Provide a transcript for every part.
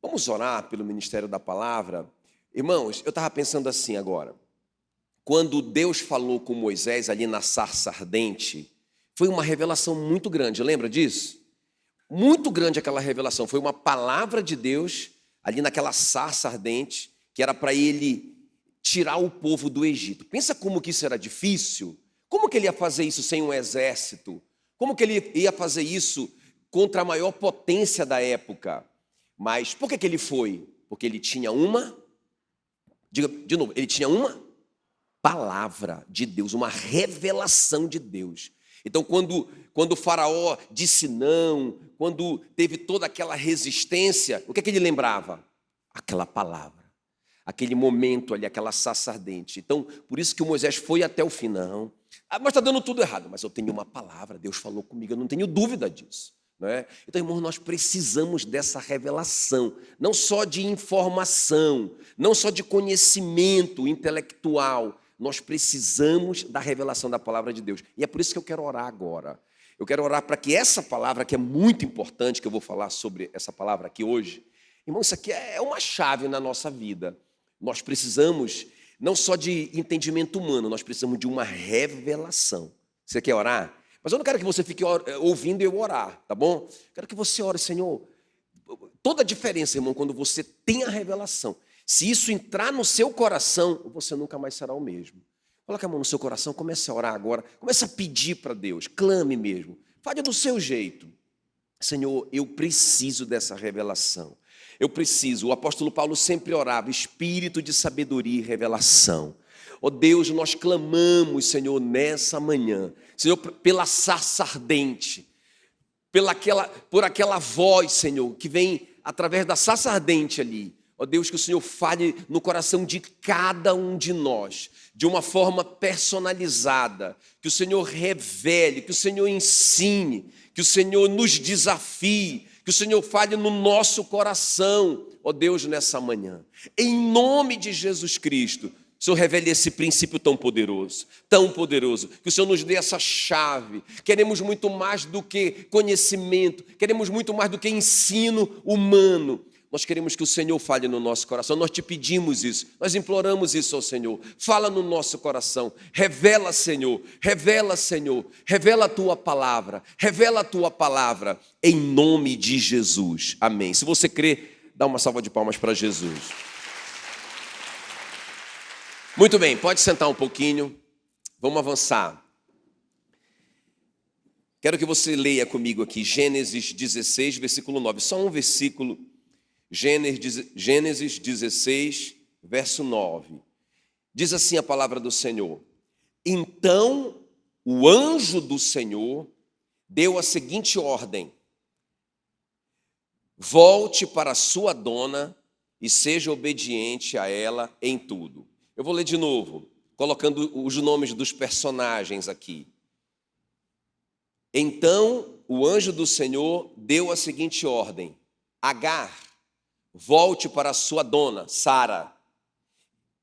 Vamos orar pelo ministério da palavra? Irmãos, eu estava pensando assim agora. Quando Deus falou com Moisés ali na sarça ardente, foi uma revelação muito grande, lembra disso? Muito grande aquela revelação, foi uma palavra de Deus ali naquela sarça ardente, que era para ele tirar o povo do Egito. Pensa como que isso era difícil, como que ele ia fazer isso sem um exército? Como que ele ia fazer isso contra a maior potência da época? Mas por que ele foi? Porque ele tinha diga de novo, ele tinha uma palavra de Deus, uma revelação de Deus. Então, quando o faraó disse não, quando teve toda aquela resistência, o que ele lembrava? Aquela palavra, aquele momento ali, aquela sarça ardente. Então, por isso que o Moisés foi até o fim. Não, mas está dando tudo errado, mas eu tenho uma palavra, Deus falou comigo, eu não tenho dúvida disso. Não é? Então, irmãos, nós precisamos dessa revelação, não só de informação, não só de conhecimento intelectual, nós precisamos da revelação da palavra de Deus. E é por isso que eu quero orar agora. Eu quero orar para que essa palavra, que é muito importante, que eu vou falar sobre essa palavra aqui hoje, irmão, isso aqui é uma chave na nossa vida. Nós precisamos não só de entendimento humano, nós precisamos de uma revelação. Você quer orar? Mas eu não quero que você fique ouvindo eu orar, tá bom? Quero que você ore, Senhor. Toda a diferença, irmão, quando você tem a revelação. Se isso entrar no seu coração, você nunca mais será o mesmo. Coloque a mão no seu coração, comece a orar agora, comece a pedir para Deus, clame mesmo, fale do seu jeito. Senhor, eu preciso dessa revelação. Eu preciso, o apóstolo Paulo sempre orava, espírito de sabedoria e revelação. Ó Deus, nós clamamos, Senhor, nessa manhã, Senhor, pela sarça ardente, por aquela voz, Senhor, que vem através da sarça ardente ali. Ó Deus, que o Senhor fale no coração de cada um de nós, de uma forma personalizada, que o Senhor revele, que o Senhor ensine, que o Senhor nos desafie, que o Senhor fale no nosso coração, ó Deus, nessa manhã. Em nome de Jesus Cristo, o Senhor revele esse princípio tão poderoso, que o Senhor nos dê essa chave. Queremos muito mais do que conhecimento, queremos muito mais do que ensino humano. Nós queremos que o Senhor fale no nosso coração, nós te pedimos isso, nós imploramos isso ao Senhor. Fala no nosso coração, revela, Senhor, revela a Tua palavra, em nome de Jesus. Amém. Se você crê, dá uma salva de palmas para Jesus. Muito bem, pode sentar um pouquinho, vamos avançar. Quero que você leia comigo aqui Gênesis 16, versículo 9, só um versículo. Gênesis 16, verso 9. Diz assim a palavra do Senhor: Então o anjo do Senhor deu a seguinte ordem: volte para a sua dona e seja obediente a ela em tudo. Eu vou ler de novo, colocando os nomes dos personagens aqui. Então o anjo do Senhor deu a seguinte ordem: Agar, volte para a sua dona, Sara,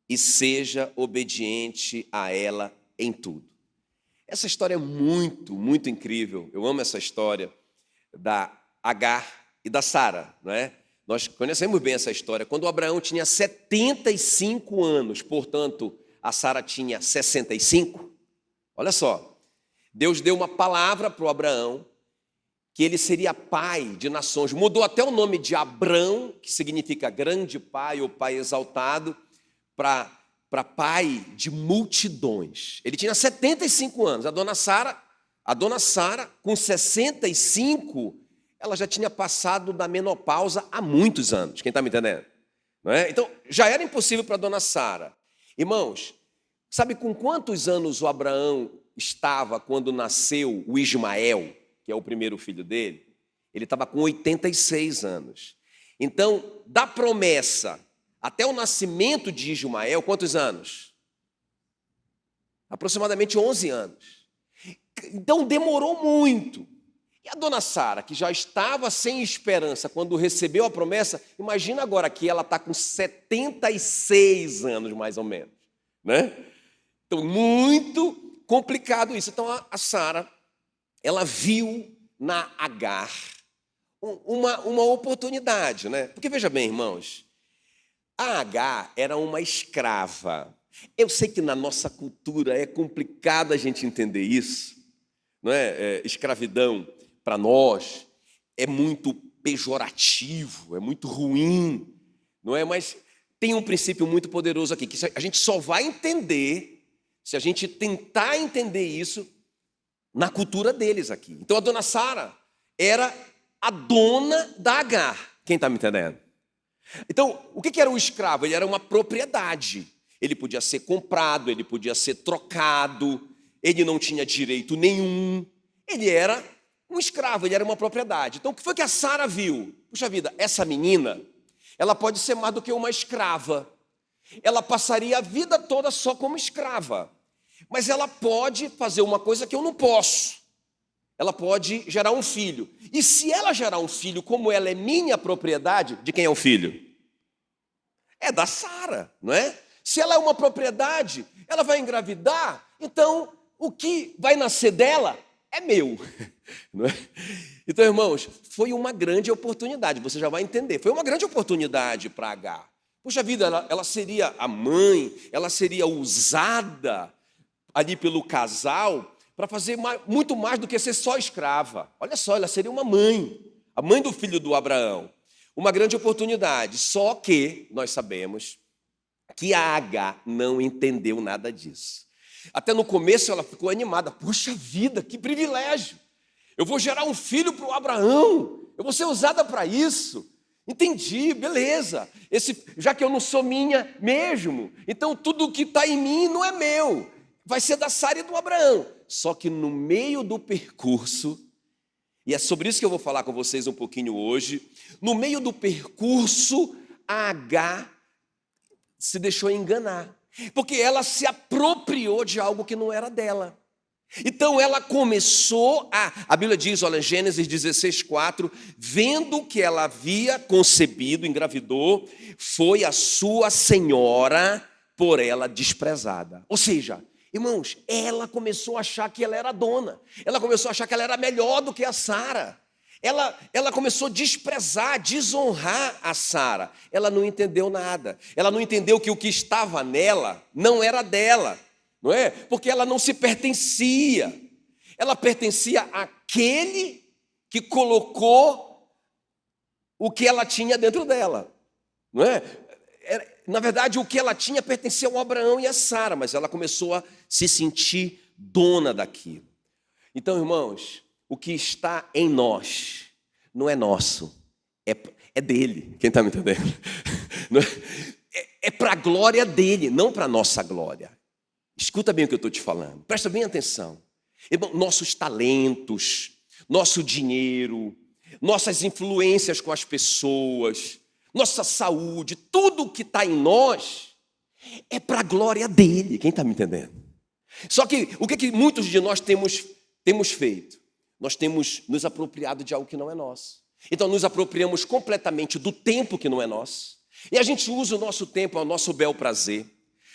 e seja obediente a ela em tudo. Essa história é muito, muito incrível. Eu amo essa história da Agar e da Sara, não é? Nós conhecemos bem essa história. Quando Abraão tinha 75 anos, portanto, a Sara tinha 65, olha só, Deus deu uma palavra para o Abraão, que ele seria pai de nações. Mudou até o nome de Abrão, que significa grande pai ou pai exaltado, para pai de multidões. Ele tinha 75 anos. A dona Sara, com 65, ela já tinha passado da menopausa há muitos anos. Quem está me entendendo? Não é? Então, já era impossível para a dona Sara. Irmãos, sabe com quantos anos o Abraão estava quando nasceu o Ismael, que é o primeiro filho dele? Ele estava com 86 anos. Então, da promessa até o nascimento de Ismael, quantos anos? Aproximadamente 11 anos. Então, demorou muito. E a dona Sara, que já estava sem esperança quando recebeu a promessa, imagina agora que ela está com 76 anos, mais ou menos, né? Então, muito complicado isso. Então, a Sara, ela viu na Agar uma oportunidade, né? Porque veja bem, irmãos, a Agar era uma escrava. Eu sei que na nossa cultura é complicado a gente entender isso, não é? Escravidão para nós é muito pejorativo, é muito ruim, não é? Mas tem um princípio muito poderoso aqui, que a gente só vai entender se a gente tentar entender isso na cultura deles aqui. Então a dona Sara era a dona da Agar. Quem está me entendendo? Então, o que era o escravo? Ele era uma propriedade. Ele podia ser comprado, ele podia ser trocado, ele não tinha direito nenhum. Ele era um escravo, ele era uma propriedade. Então, o que foi que a Sara viu? Puxa vida, essa menina, ela pode ser mais do que uma escrava. Ela passaria a vida toda só como escrava. Mas ela pode fazer uma coisa que eu não posso. Ela pode gerar um filho. E se ela gerar um filho, como ela é minha propriedade, de quem é o filho? É da Sara, não é? Se ela é uma propriedade, ela vai engravidar, então o que vai nascer dela é meu. Não é? Então, irmãos, foi uma grande oportunidade, você já vai entender. Foi uma grande oportunidade para Agar. Puxa vida, ela seria a mãe, ela seria usada ali pelo casal para fazer muito mais do que ser só escrava. Olha só, ela seria uma mãe, a mãe do filho do Abraão. Uma grande oportunidade, só que nós sabemos que a Agar não entendeu nada disso. Até no começo ela ficou animada. Puxa vida, que privilégio! Eu vou gerar um filho para o Abraão, eu vou ser usada para isso. Entendi, beleza. Já que eu não sou minha mesmo, então tudo que está em mim não é meu. Vai ser da Sara e do Abraão. Só que no meio do percurso, e é sobre isso que eu vou falar com vocês um pouquinho hoje, no meio do percurso, a Agar se deixou enganar, porque ela se apropriou de algo que não era dela. Então ela começou a Bíblia diz, olha, Gênesis 16:4, vendo que ela havia concebido, engravidou, foi a sua senhora por ela desprezada. Ou seja, irmãos, ela começou a achar que ela era dona, ela começou a achar que ela era melhor do que a Sara. Ela começou a desprezar, desonrar a Sara. Ela não entendeu nada. Ela não entendeu que o que estava nela não era dela, não é? Porque ela não se pertencia. Ela pertencia àquele que colocou o que ela tinha dentro dela, não é? Na verdade, o que ela tinha pertencia ao Abraão e a Sara, mas ela começou a se sentir dona daquilo. Então, irmãos, o que está em nós não é nosso, é dele. Quem está me entendendo? É para a glória dele, não para a nossa glória. Escuta bem o que eu estou te falando, presta bem atenção. Irmão, nossos talentos, nosso dinheiro, nossas influências com as pessoas, nossa saúde, tudo que está em nós é para a glória dele. Quem está me entendendo? Só que o que muitos de nós temos feito? Nós temos nos apropriado de algo que não é nosso. Então nos apropriamos completamente do tempo que não é nosso. E a gente usa o nosso tempo ao nosso bel prazer.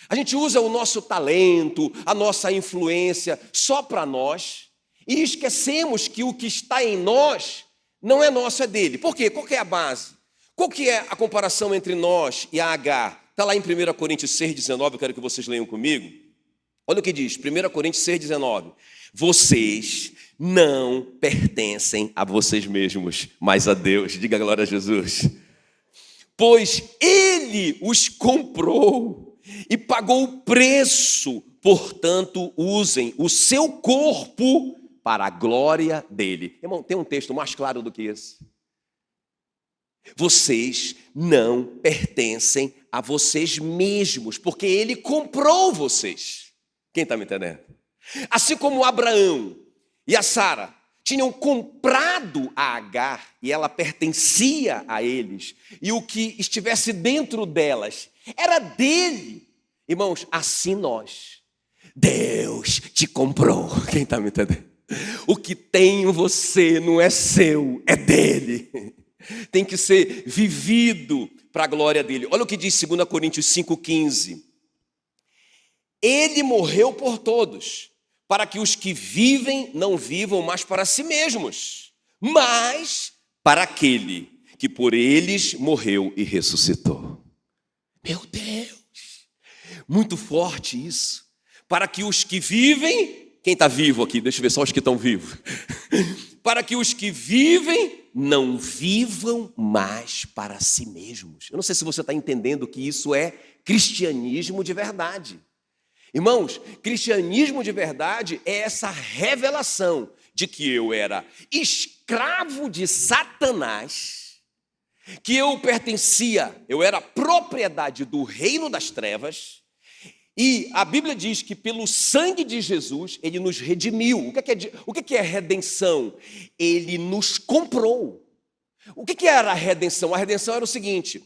A gente usa o nosso talento, a nossa influência só para nós. E esquecemos que o que está em nós não é nosso, é dele. Por quê? Qual que é a base? Qual que é a comparação entre nós e a Agar? Está lá em 1 Coríntios 6,19, eu quero que vocês leiam comigo. Olha o que diz, 1 Coríntios 6,19. Vocês não pertencem a vocês mesmos, mas a Deus. Diga glória a Jesus. Pois Ele os comprou e pagou o preço, portanto, usem o seu corpo para a glória dele. Irmão, tem um texto mais claro do que esse. Vocês não pertencem a vocês mesmos, porque Ele comprou vocês. Quem está me entendendo? Assim como Abraão e a Sara tinham comprado a Agar e ela pertencia a eles, e o que estivesse dentro delas era dele. Irmãos, assim nós. Deus te comprou. Quem está me entendendo? O que tem em você não é seu, é dele. Tem que ser vivido para a glória dele. Olha o que diz 2 Coríntios 5,15. Ele morreu por todos, para que os que vivem não vivam mais para si mesmos, mas para aquele que por eles morreu e ressuscitou. Meu Deus, muito forte isso. Para que os que vivem, quem está vivo aqui? Deixa eu ver só os que estão vivos. Para que os que vivem não vivam mais para si mesmos. Eu não sei se você está entendendo que isso é cristianismo de verdade. Irmãos, cristianismo de verdade é essa revelação de que eu era escravo de Satanás, que eu pertencia, eu era propriedade do reino das trevas, e a Bíblia diz que pelo sangue de Jesus, ele nos redimiu. O que é redenção? Ele nos comprou. O que era a redenção? A redenção era o seguinte,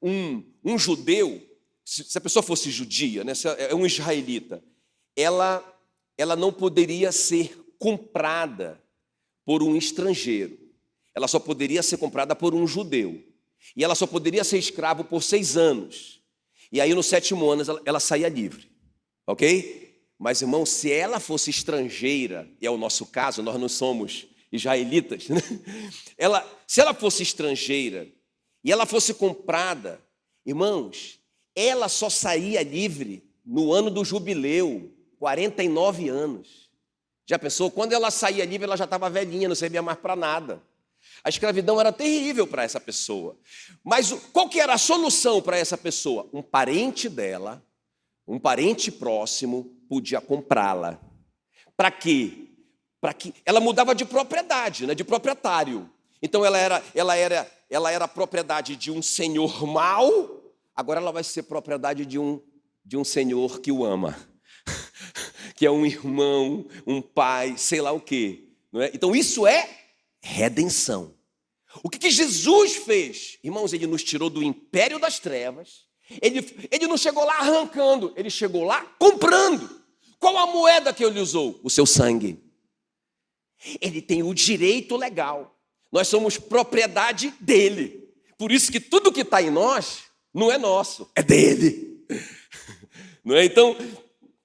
um judeu, se a pessoa fosse judia, né, se é um israelita, ela não poderia ser comprada por um estrangeiro. Ela só poderia ser comprada por um judeu. E ela só poderia ser escravo por 6 anos. E aí no 7º ano ela saía livre. Ok? Mas, irmão, se ela fosse estrangeira, e é o nosso caso, nós não somos israelitas, né? Se ela fosse estrangeira e ela fosse comprada, irmãos, ela só saía livre no ano do jubileu, 49 anos. Já pensou? Quando ela saía livre, ela já estava velhinha, não servia mais para nada. A escravidão era terrível para essa pessoa. Mas qual que era a solução para essa pessoa? Um parente dela, um parente próximo, podia comprá-la. Para quê? Para que ela mudava de propriedade, né? De proprietário. Então ela era propriedade de um senhor mau, agora ela vai ser propriedade de um senhor que o ama. Que é um irmão, um pai, sei lá o quê. Não é? Então isso é redenção. O que Jesus fez? Irmãos, ele nos tirou do império das trevas. Ele não chegou lá arrancando, ele chegou lá comprando. Qual a moeda que ele usou? O seu sangue. Ele tem o direito legal. Nós somos propriedade dele. Por isso que tudo que está em nós não é nosso, é dele. Não é? Então,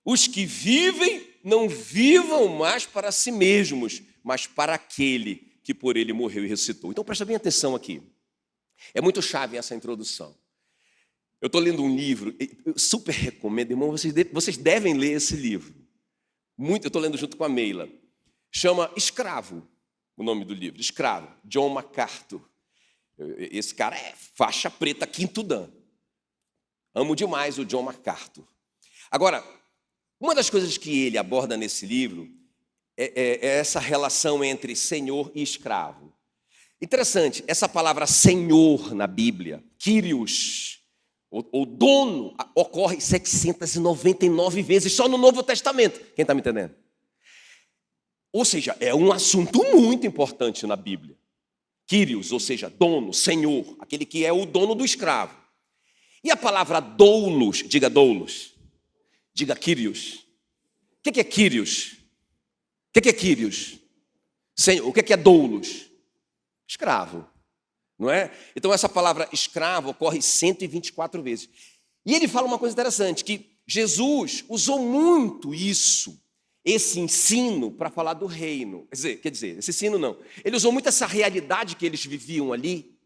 os que vivem não vivam mais para si mesmos, mas para aquele que por ele morreu e ressuscitou. Então presta bem atenção aqui. É muito chave essa introdução. Eu estou lendo um livro, eu super recomendo, irmão, vocês devem ler esse livro. Eu estou lendo junto com a Meila. Chama Escravo, o nome do livro, Escravo, John MacArthur. Esse cara é faixa preta, 5º dan. Amo demais o John MacArthur. Agora, uma das coisas que ele aborda nesse livro é essa relação entre senhor e escravo. Interessante, essa palavra senhor na Bíblia, Kyrios, ou dono, ocorre 799 vezes só no Novo Testamento. Quem está me entendendo? Ou seja, é um assunto muito importante na Bíblia. Kyrios, ou seja, dono, senhor, aquele que é o dono do escravo. E a palavra doulos, diga doulos, diga Kyrios. O que é Kyrios? O que é Kyrios? Senhor, o que é doulos? Escravo, não é? Então essa palavra escravo ocorre 124 vezes. E ele fala uma coisa interessante, que Jesus usou muito esse ensino para falar do reino. Quer dizer, esse ensino não. Ele usou muito essa realidade que eles viviam ali,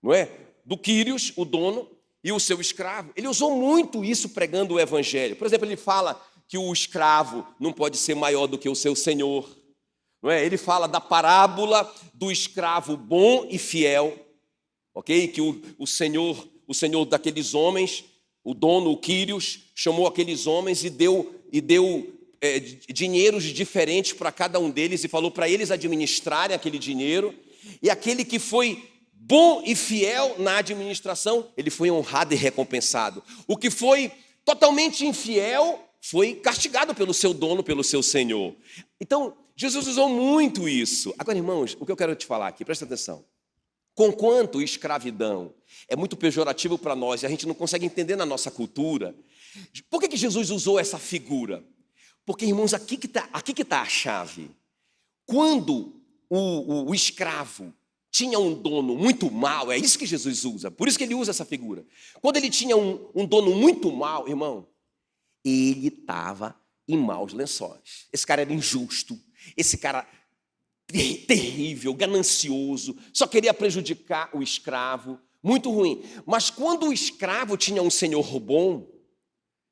não é? Do Kyrios, o dono, e o seu escravo. Ele usou muito isso pregando o evangelho. Por exemplo, ele fala que o escravo não pode ser maior do que o seu senhor. Não é? Ele fala da parábola do escravo bom e fiel, ok? Que o senhor daqueles homens, o dono, o Kyrios, chamou aqueles homens e deu dinheiros diferentes para cada um deles e falou para eles administrarem aquele dinheiro. E aquele que foi bom e fiel na administração, ele foi honrado e recompensado. O que foi totalmente infiel foi castigado pelo seu dono, pelo seu senhor. Então, Jesus usou muito isso. Agora, irmãos, o que eu quero te falar aqui, presta atenção. Conquanto escravidão é muito pejorativo para nós e a gente não consegue entender na nossa cultura, por que Jesus usou essa figura? Porque, irmãos, aqui que está a chave. Quando o escravo tinha um dono muito mau, é isso que Jesus usa, por isso que ele usa essa figura. Quando ele tinha um dono muito mau, irmão, ele estava em maus lençóis. Esse cara era injusto, esse cara terrível, ganancioso, só queria prejudicar o escravo, muito ruim. Mas quando o escravo tinha um senhor bom,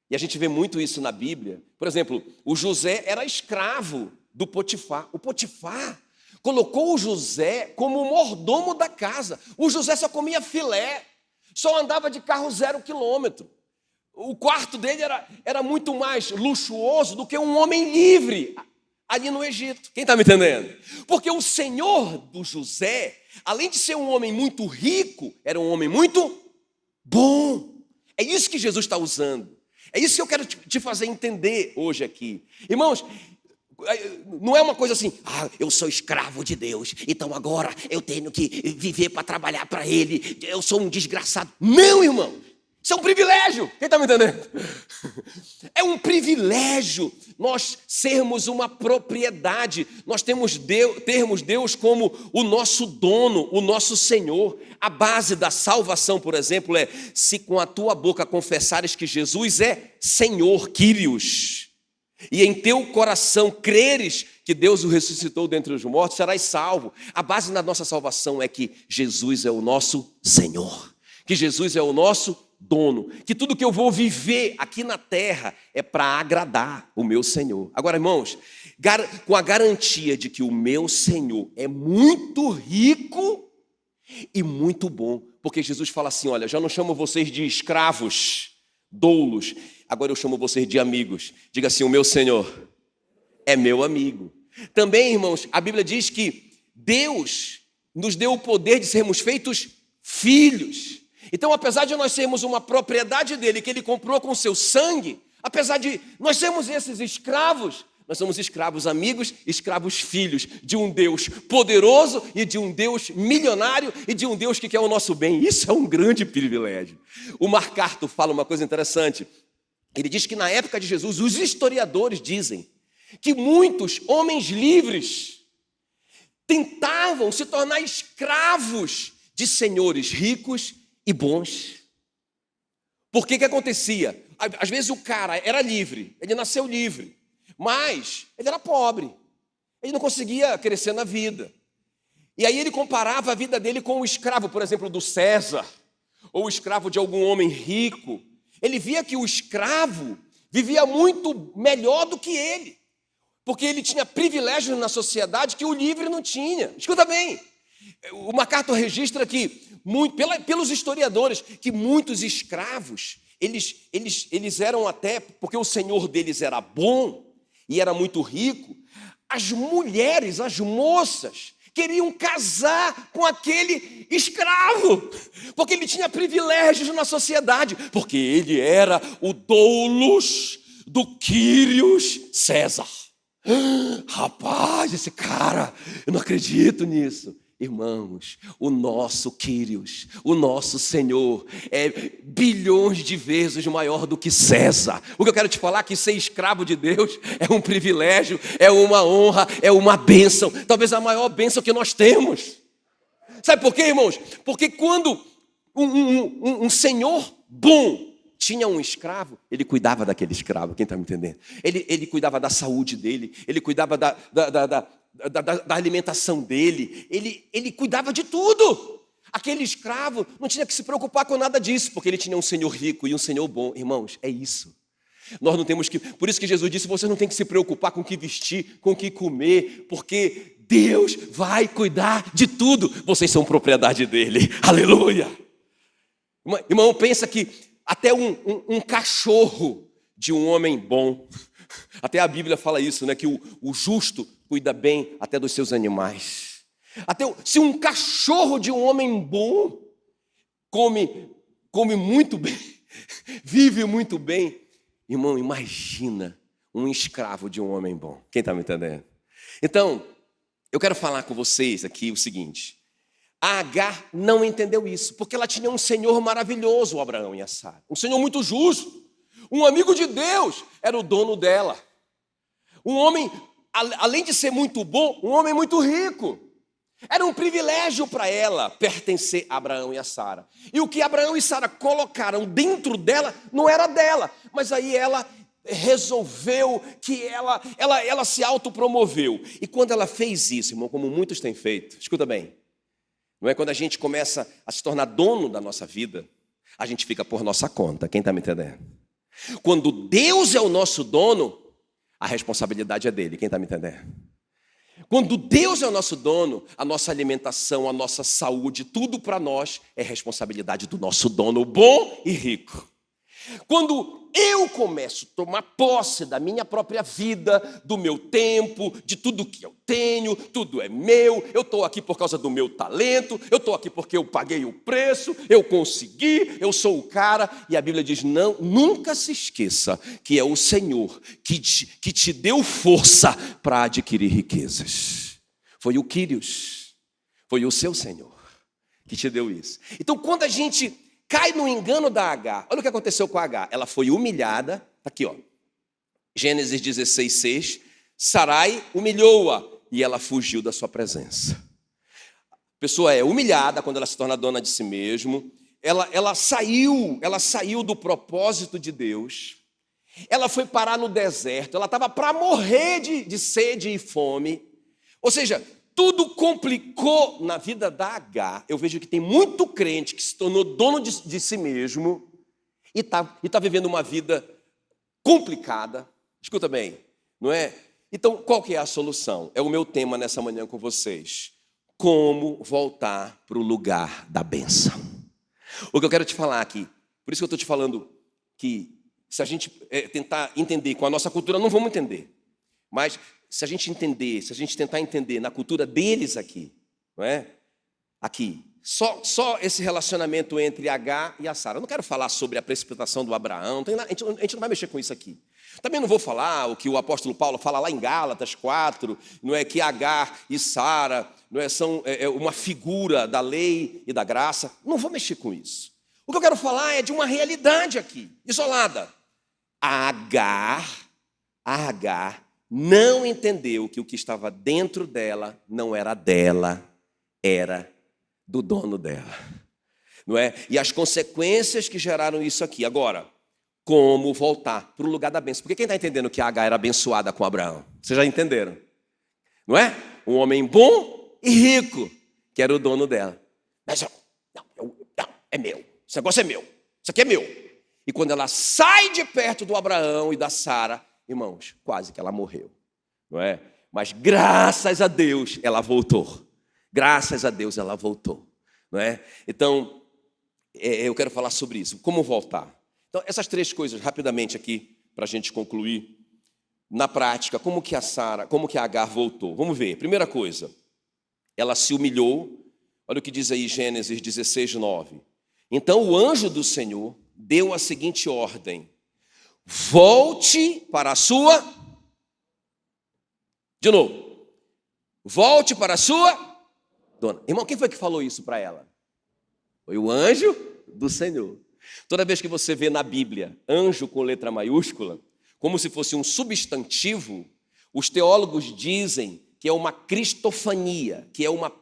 e a gente vê muito isso na Bíblia, por exemplo, o José era escravo do Potifar. O Potifar colocou o José como mordomo da casa. O José só comia filé, só andava de carro 0 quilômetro. O quarto dele era muito mais luxuoso do que um homem livre ali no Egito. Quem está me entendendo? Porque o senhor do José, além de ser um homem muito rico, era um homem muito bom. É isso que Jesus está usando. É isso que eu quero te fazer entender hoje aqui. Irmãos, não é uma coisa assim, eu sou escravo de Deus, então agora eu tenho que viver para trabalhar para Ele, eu sou um desgraçado. Não, irmão, isso é um privilégio. Quem está me entendendo? É um privilégio nós sermos uma propriedade, nós termos Deus como o nosso dono, o nosso Senhor. A base da salvação, por exemplo, é se com a tua boca confessares que Jesus é Senhor, Kyrios, e em teu coração creres que Deus o ressuscitou dentre os mortos, serás salvo. A base da nossa salvação é que Jesus é o nosso Senhor, que Jesus é o nosso dono, que tudo que eu vou viver aqui na terra é para agradar o meu Senhor. Agora, irmãos, com a garantia de que o meu Senhor é muito rico e muito bom, porque Jesus fala assim, olha, já não chamo vocês de escravos, doulos, agora eu chamo vocês de amigos. Diga assim, o meu Senhor é meu amigo. Também, irmãos, a Bíblia diz que Deus nos deu o poder de sermos feitos filhos. Então, apesar de nós sermos uma propriedade dele, que ele comprou com seu sangue, apesar de nós sermos esses escravos, nós somos escravos amigos, escravos filhos de um Deus poderoso e de um Deus milionário e de um Deus que quer o nosso bem. Isso é um grande privilégio. O MacArthur fala uma coisa interessante. Ele diz que na época de Jesus, os historiadores dizem que muitos homens livres tentavam se tornar escravos de senhores ricos e bons. Por que acontecia? Às vezes o cara era livre, ele nasceu livre, mas ele era pobre, ele não conseguia crescer na vida. E aí ele comparava a vida dele com o escravo, por exemplo, do César, ou o escravo de algum homem rico. Ele via que o escravo vivia muito melhor do que ele, porque ele tinha privilégios na sociedade que o livre não tinha. Escuta bem, o MacArthur registra que, pelos historiadores, que muitos escravos, eles eram até, porque o senhor deles era bom e era muito rico, as mulheres, as moças, queriam casar com aquele escravo, porque ele tinha privilégios na sociedade, porque ele era o doulos do Quírios César. Rapaz, esse cara, eu não acredito nisso. Irmãos, o nosso Quírios, o nosso Senhor é bilhões de vezes maior do que César. O que eu quero te falar é que ser escravo de Deus é um privilégio, é uma honra, é uma bênção, talvez a maior bênção que nós temos. Sabe por quê, irmãos? Porque quando um senhor bom tinha um escravo, ele cuidava daquele escravo, quem está me entendendo? Ele cuidava da saúde dele, ele cuidava da alimentação dele, ele cuidava de tudo. Aquele escravo não tinha que se preocupar com nada disso, porque ele tinha um senhor rico e um senhor bom. Irmãos, é isso. Nós não temos que, por isso que Jesus disse, você não tem que se preocupar com o que vestir, com o que comer, porque Deus vai cuidar de tudo. Vocês são propriedade dele. Aleluia. Irmão, pensa que até um cachorro de um homem bom, até a Bíblia fala isso, né? Que o justo cuida bem até dos seus animais. Se um cachorro de um homem bom come muito bem, vive muito bem, irmão, imagina um escravo de um homem bom. Quem está me entendendo? Então, eu quero falar com vocês aqui o seguinte. A Agar não entendeu isso, porque ela tinha um senhor maravilhoso, o Abraão e a Sara. Um senhor muito justo, um amigo de Deus, era o dono dela. Um homem, além de ser muito bom, um homem muito rico. Era um privilégio para ela pertencer a Abraão e a Sara. E o que Abraão e Sara colocaram dentro dela não era dela, mas aí ela resolveu, que ela se autopromoveu. E quando ela fez isso, irmão, como muitos têm feito, escuta bem, não é quando a gente começa a se tornar dono da nossa vida, a gente fica por nossa conta, quem está me entendendo? Quando Deus é o nosso dono, a responsabilidade é dele, quem está me entendendo? Quando Deus é o nosso dono, a nossa alimentação, a nossa saúde, tudo para nós é responsabilidade do nosso dono bom e rico. Quando eu começo a tomar posse da minha própria vida, do meu tempo, de tudo que eu tenho, tudo é meu, eu estou aqui por causa do meu talento, eu estou aqui porque eu paguei o preço, eu consegui, eu sou o cara, e a Bíblia diz, não, nunca se esqueça que é o Senhor que te deu força para adquirir riquezas. Foi o Quírios, foi o seu Senhor que te deu isso. Então, quando a gente cai no engano da Agar. Olha o que aconteceu com a Agar. Ela foi humilhada. Está aqui, ó. Gênesis 16, 6. Sarai humilhou-a e ela fugiu da sua presença. A pessoa é humilhada quando ela se torna dona de si mesmo. Ela saiu do propósito de Deus. Ela foi parar no deserto. Ela estava para morrer de sede e fome. Ou seja, tudo complicou na vida da Agar. Eu vejo que tem muito crente que se tornou dono de si mesmo e tá vivendo uma vida complicada. Escuta bem, não é? Então, qual que é a solução? É o meu tema nessa manhã com vocês. Como voltar para o lugar da bênção. O que eu quero te falar aqui, por isso que eu estou te falando que se a gente tentar entender com a nossa cultura, não vamos entender. Mas se a gente tentar entender na cultura deles aqui, não é? Aqui, só esse relacionamento entre Agar e a Sara. Eu não quero falar sobre a precipitação do Abraão, a gente não vai mexer com isso aqui. Também não vou falar o que o apóstolo Paulo fala lá em Gálatas 4, não é que Agar e Sara não é, são uma figura da lei e da graça. Não vou mexer com isso. O que eu quero falar é de uma realidade aqui, isolada. A Agar não entendeu que o que estava dentro dela não era dela, era do dono dela, não é? E as consequências que geraram isso aqui. Agora, como voltar para o lugar da bênção? Porque quem está entendendo que a Agar era abençoada com Abraão? Vocês já entenderam? Não é? Um homem bom e rico, que era o dono dela. Mas não, é meu, esse negócio é meu, isso aqui é meu. E quando ela sai de perto do Abraão e da Sara, irmãos, quase que ela morreu, não é? Mas graças a Deus ela voltou. Graças a Deus ela voltou, não é? Então, eu quero falar sobre isso. Como voltar? Então, essas três coisas, rapidamente aqui, para a gente concluir. Na prática, como que a Agar voltou? Vamos ver. Primeira coisa, ela se humilhou. Olha o que diz aí Gênesis 16, 9. Então, o anjo do Senhor deu a seguinte ordem: volte para a sua... De novo. Volte para a sua dona. Irmão, quem foi que falou isso para ela? Foi o anjo do Senhor. Toda vez que você vê na Bíblia anjo com letra maiúscula, como se fosse um substantivo, os teólogos dizem que é uma cristofania, que é uma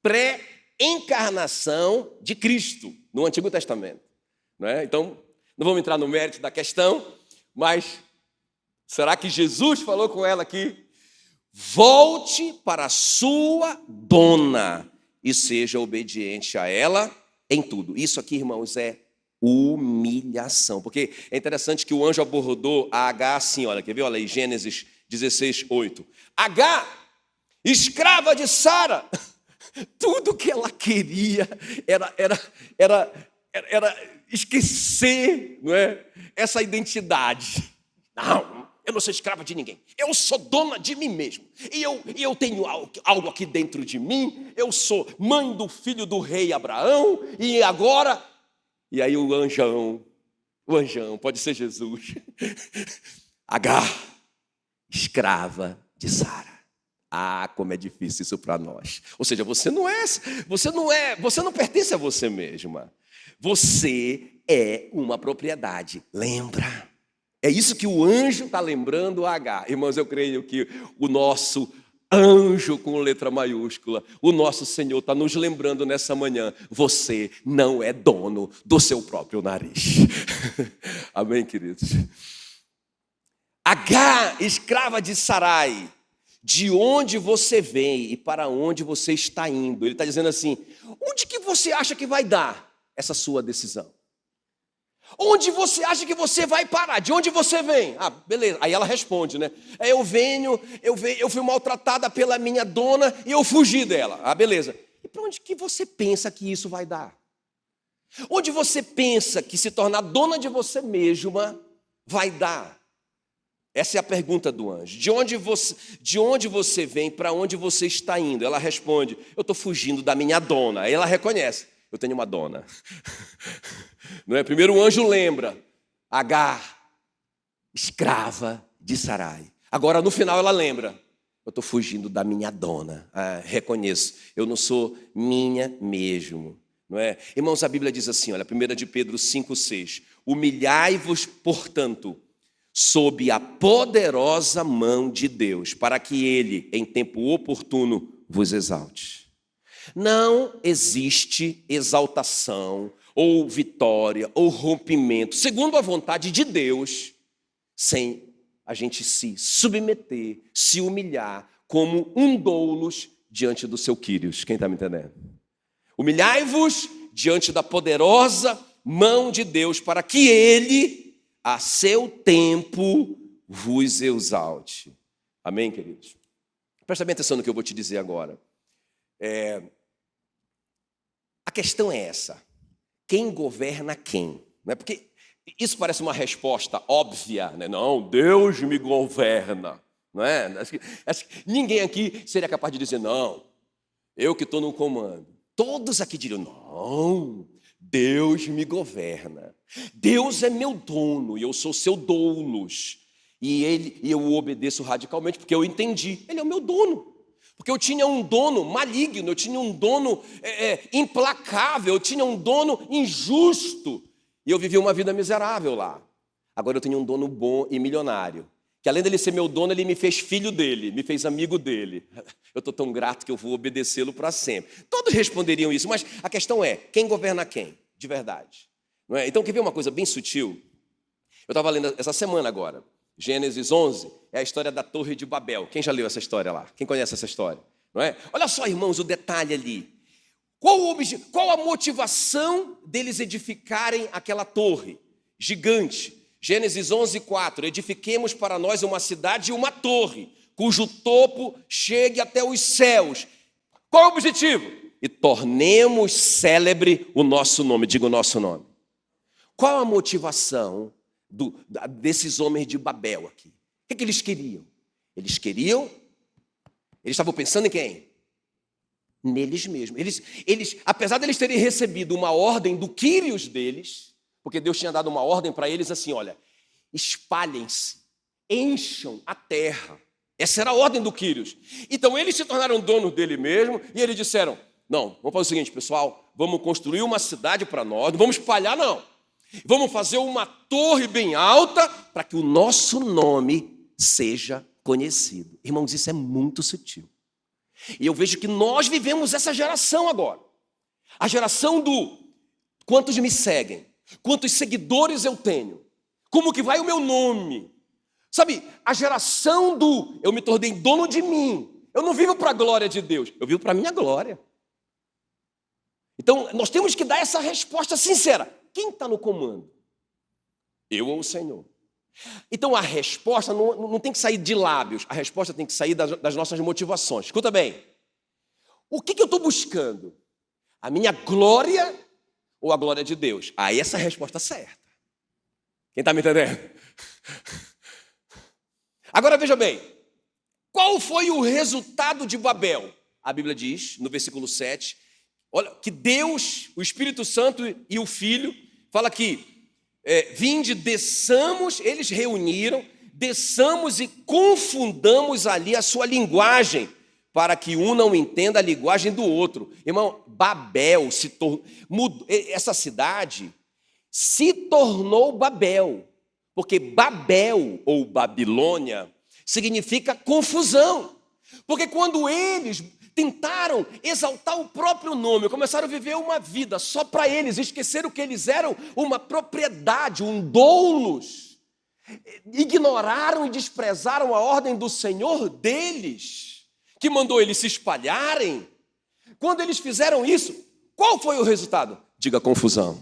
pré-encarnação de Cristo no Antigo Testamento. Não é? Então, não vamos entrar no mérito da questão, mas será que Jesus falou com ela aqui? Volte para a sua dona e seja obediente a ela em tudo. Isso aqui, irmãos, é humilhação. Porque é interessante que o anjo abordou a Agar assim, olha, quer ver? Olha aí, Gênesis 16, 8. Agar, escrava de Sara, tudo que ela queria era esquecer, não é? Essa identidade. Não, eu não sou escrava de ninguém. Eu sou dona de mim mesmo. E eu tenho algo aqui dentro de mim. Eu sou mãe do filho do rei Abraão. E agora... E aí o anjão, pode ser Jesus. Agar, escrava de Sara. Ah, como é difícil isso para nós. Ou seja, você não pertence a você mesma. Você é uma propriedade. Lembra? É isso que o anjo está lembrando a Agar. Irmãos, eu creio que o nosso anjo com letra maiúscula, o nosso Senhor está nos lembrando nessa manhã: você não é dono do seu próprio nariz. Amém, queridos? Agar, escrava de Sarai, de onde você vem e para onde você está indo? Ele está dizendo assim, onde que você acha que vai dar essa sua decisão? Onde você acha que você vai parar? De onde você vem? Ah, beleza. Aí ela responde, né? Eu fui maltratada pela minha dona e eu fugi dela. Ah, beleza. E para onde que você pensa que isso vai dar? Onde você pensa que se tornar dona de você mesma vai dar? Essa é a pergunta do anjo. De onde você vem, para onde você está indo? Ela responde, eu estou fugindo da minha dona. Aí ela reconhece, eu tenho uma dona. Não é? Primeiro o anjo lembra, Agar, escrava de Sarai. Agora no final ela lembra, eu estou fugindo da minha dona. Ah, reconheço, eu não sou minha mesmo. Não é? Irmãos, a Bíblia diz assim, olha, 1 de Pedro 5,6. Humilhai-vos, portanto, sob a poderosa mão de Deus, para que Ele, em tempo oportuno, vos exalte. Não existe exaltação, ou vitória, ou rompimento, segundo a vontade de Deus, sem a gente se submeter, se humilhar, como um doulos diante do seu Quírios. Quem está me entendendo? Humilhai-vos diante da poderosa mão de Deus, para que Ele, a seu tempo, vos exalte. Amém, queridos? Presta bem atenção no que eu vou te dizer agora. A questão é essa. Quem governa quem? Não é? Porque isso parece uma resposta óbvia, né? Não, Deus me governa. Não é? Acho que ninguém aqui seria capaz de dizer, não, eu que estou no comando. Todos aqui diriam, não, Deus me governa. Deus é meu dono e eu sou seu doulos. E eu o obedeço radicalmente porque eu entendi, Ele é o meu dono. Porque eu tinha um dono maligno, eu tinha um dono implacável, eu tinha um dono injusto. E eu vivia uma vida miserável lá. Agora eu tenho um dono bom e milionário. Que além dele ser meu dono, ele me fez filho dele, me fez amigo dele. Eu estou tão grato que eu vou obedecê-lo para sempre. Todos responderiam isso, mas a questão é, quem governa quem? De verdade. Não é? Então, quer ver uma coisa bem sutil? Eu estava lendo essa semana agora. Gênesis 11 é a história da Torre de Babel. Quem já leu essa história lá? Quem conhece essa história? Não é? Olha só, irmãos, o detalhe ali. Qual a motivação deles edificarem aquela torre gigante? Gênesis 11:4. Edifiquemos para nós uma cidade e uma torre, cujo topo chegue até os céus. Qual é o objetivo? E tornemos célebre o nosso nome. Diga o nosso nome. Qual a motivação desses homens de Babel aqui? O que eles queriam? Eles estavam pensando em quem? Neles mesmos. Eles, apesar de eles terem recebido uma ordem do Quírios deles, porque Deus tinha dado uma ordem para eles assim, olha, espalhem-se, encham a terra. Essa era a ordem do Quírios. Então eles se tornaram donos dele mesmo e eles disseram, não, vamos fazer o seguinte, pessoal, vamos construir uma cidade para nós, não vamos espalhar não. Vamos fazer uma torre bem alta para que o nosso nome seja conhecido. Irmãos, isso é muito sutil. E eu vejo que nós vivemos essa geração agora. A geração do quantos me seguem, quantos seguidores eu tenho, como que vai o meu nome. Sabe, a geração do eu me tornei dono de mim. Eu não vivo para a glória de Deus, eu vivo para a minha glória. Então, nós temos que dar essa resposta sincera. Quem está no comando? Eu ou o Senhor? Então, a resposta não tem que sair de lábios. A resposta tem que sair das nossas motivações. Escuta bem. O que eu estou buscando? A minha glória ou a glória de Deus? Aí essa é a resposta certa. Quem está me entendendo? Agora, veja bem. Qual foi o resultado de Babel? A Bíblia diz, no versículo 7, olha, que Deus, o Espírito Santo e o Filho, fala que vinde, desçamos, eles reuniram, desçamos e confundamos ali a sua linguagem, para que um não entenda a linguagem do outro. Irmão, Babel essa cidade se tornou Babel, porque Babel ou Babilônia significa confusão, porque quando eles tentaram exaltar o próprio nome, começaram a viver uma vida só para eles, esqueceram que eles eram uma propriedade, um doulos. ignoraram e desprezaram a ordem do Senhor deles, que mandou eles se espalharem. Quando eles fizeram isso, qual foi o resultado? Diga: confusão.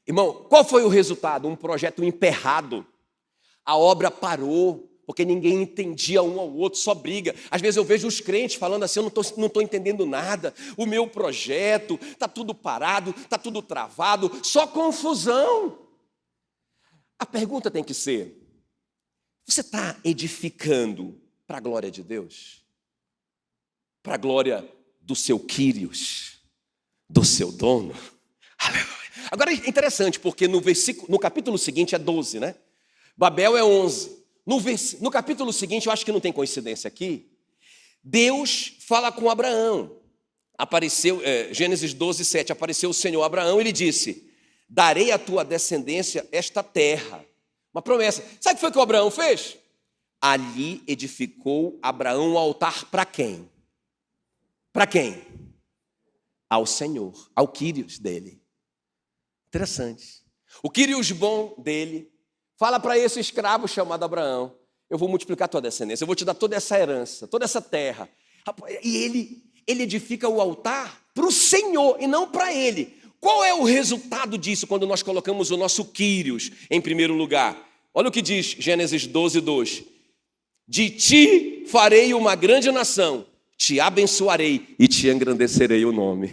Irmão, qual foi o resultado? Um projeto emperrado. A obra parou, porque ninguém entendia um ao outro, só briga. Às vezes eu vejo os crentes falando assim: eu não estou entendendo nada, o meu projeto, está tudo parado, está tudo travado, só confusão. A pergunta tem que ser: você está edificando para a glória de Deus? Para a glória do seu Quírios, do seu dono? Aleluia. Agora é interessante, porque no capítulo seguinte é 12, né? Babel é 11. No capítulo seguinte, eu acho que não tem coincidência aqui, Deus fala com Abraão. Apareceu, Gênesis 12, 7, apareceu o Senhor a Abraão e ele disse: darei à tua descendência esta terra. Uma promessa. Sabe o que foi que o Abraão fez? Ali edificou Abraão um altar para quem? Para quem? Ao Senhor, ao Quírios dele. Interessante. O Quírios bom dele fala para esse escravo chamado Abraão: eu vou multiplicar a tua descendência, eu vou te dar toda essa herança, toda essa terra. E ele edifica o altar para o Senhor e não para ele. Qual é o resultado disso quando nós colocamos o nosso Quírios em primeiro lugar? Olha o que diz Gênesis 12, 2. De ti farei uma grande nação, te abençoarei e te engrandecerei o nome.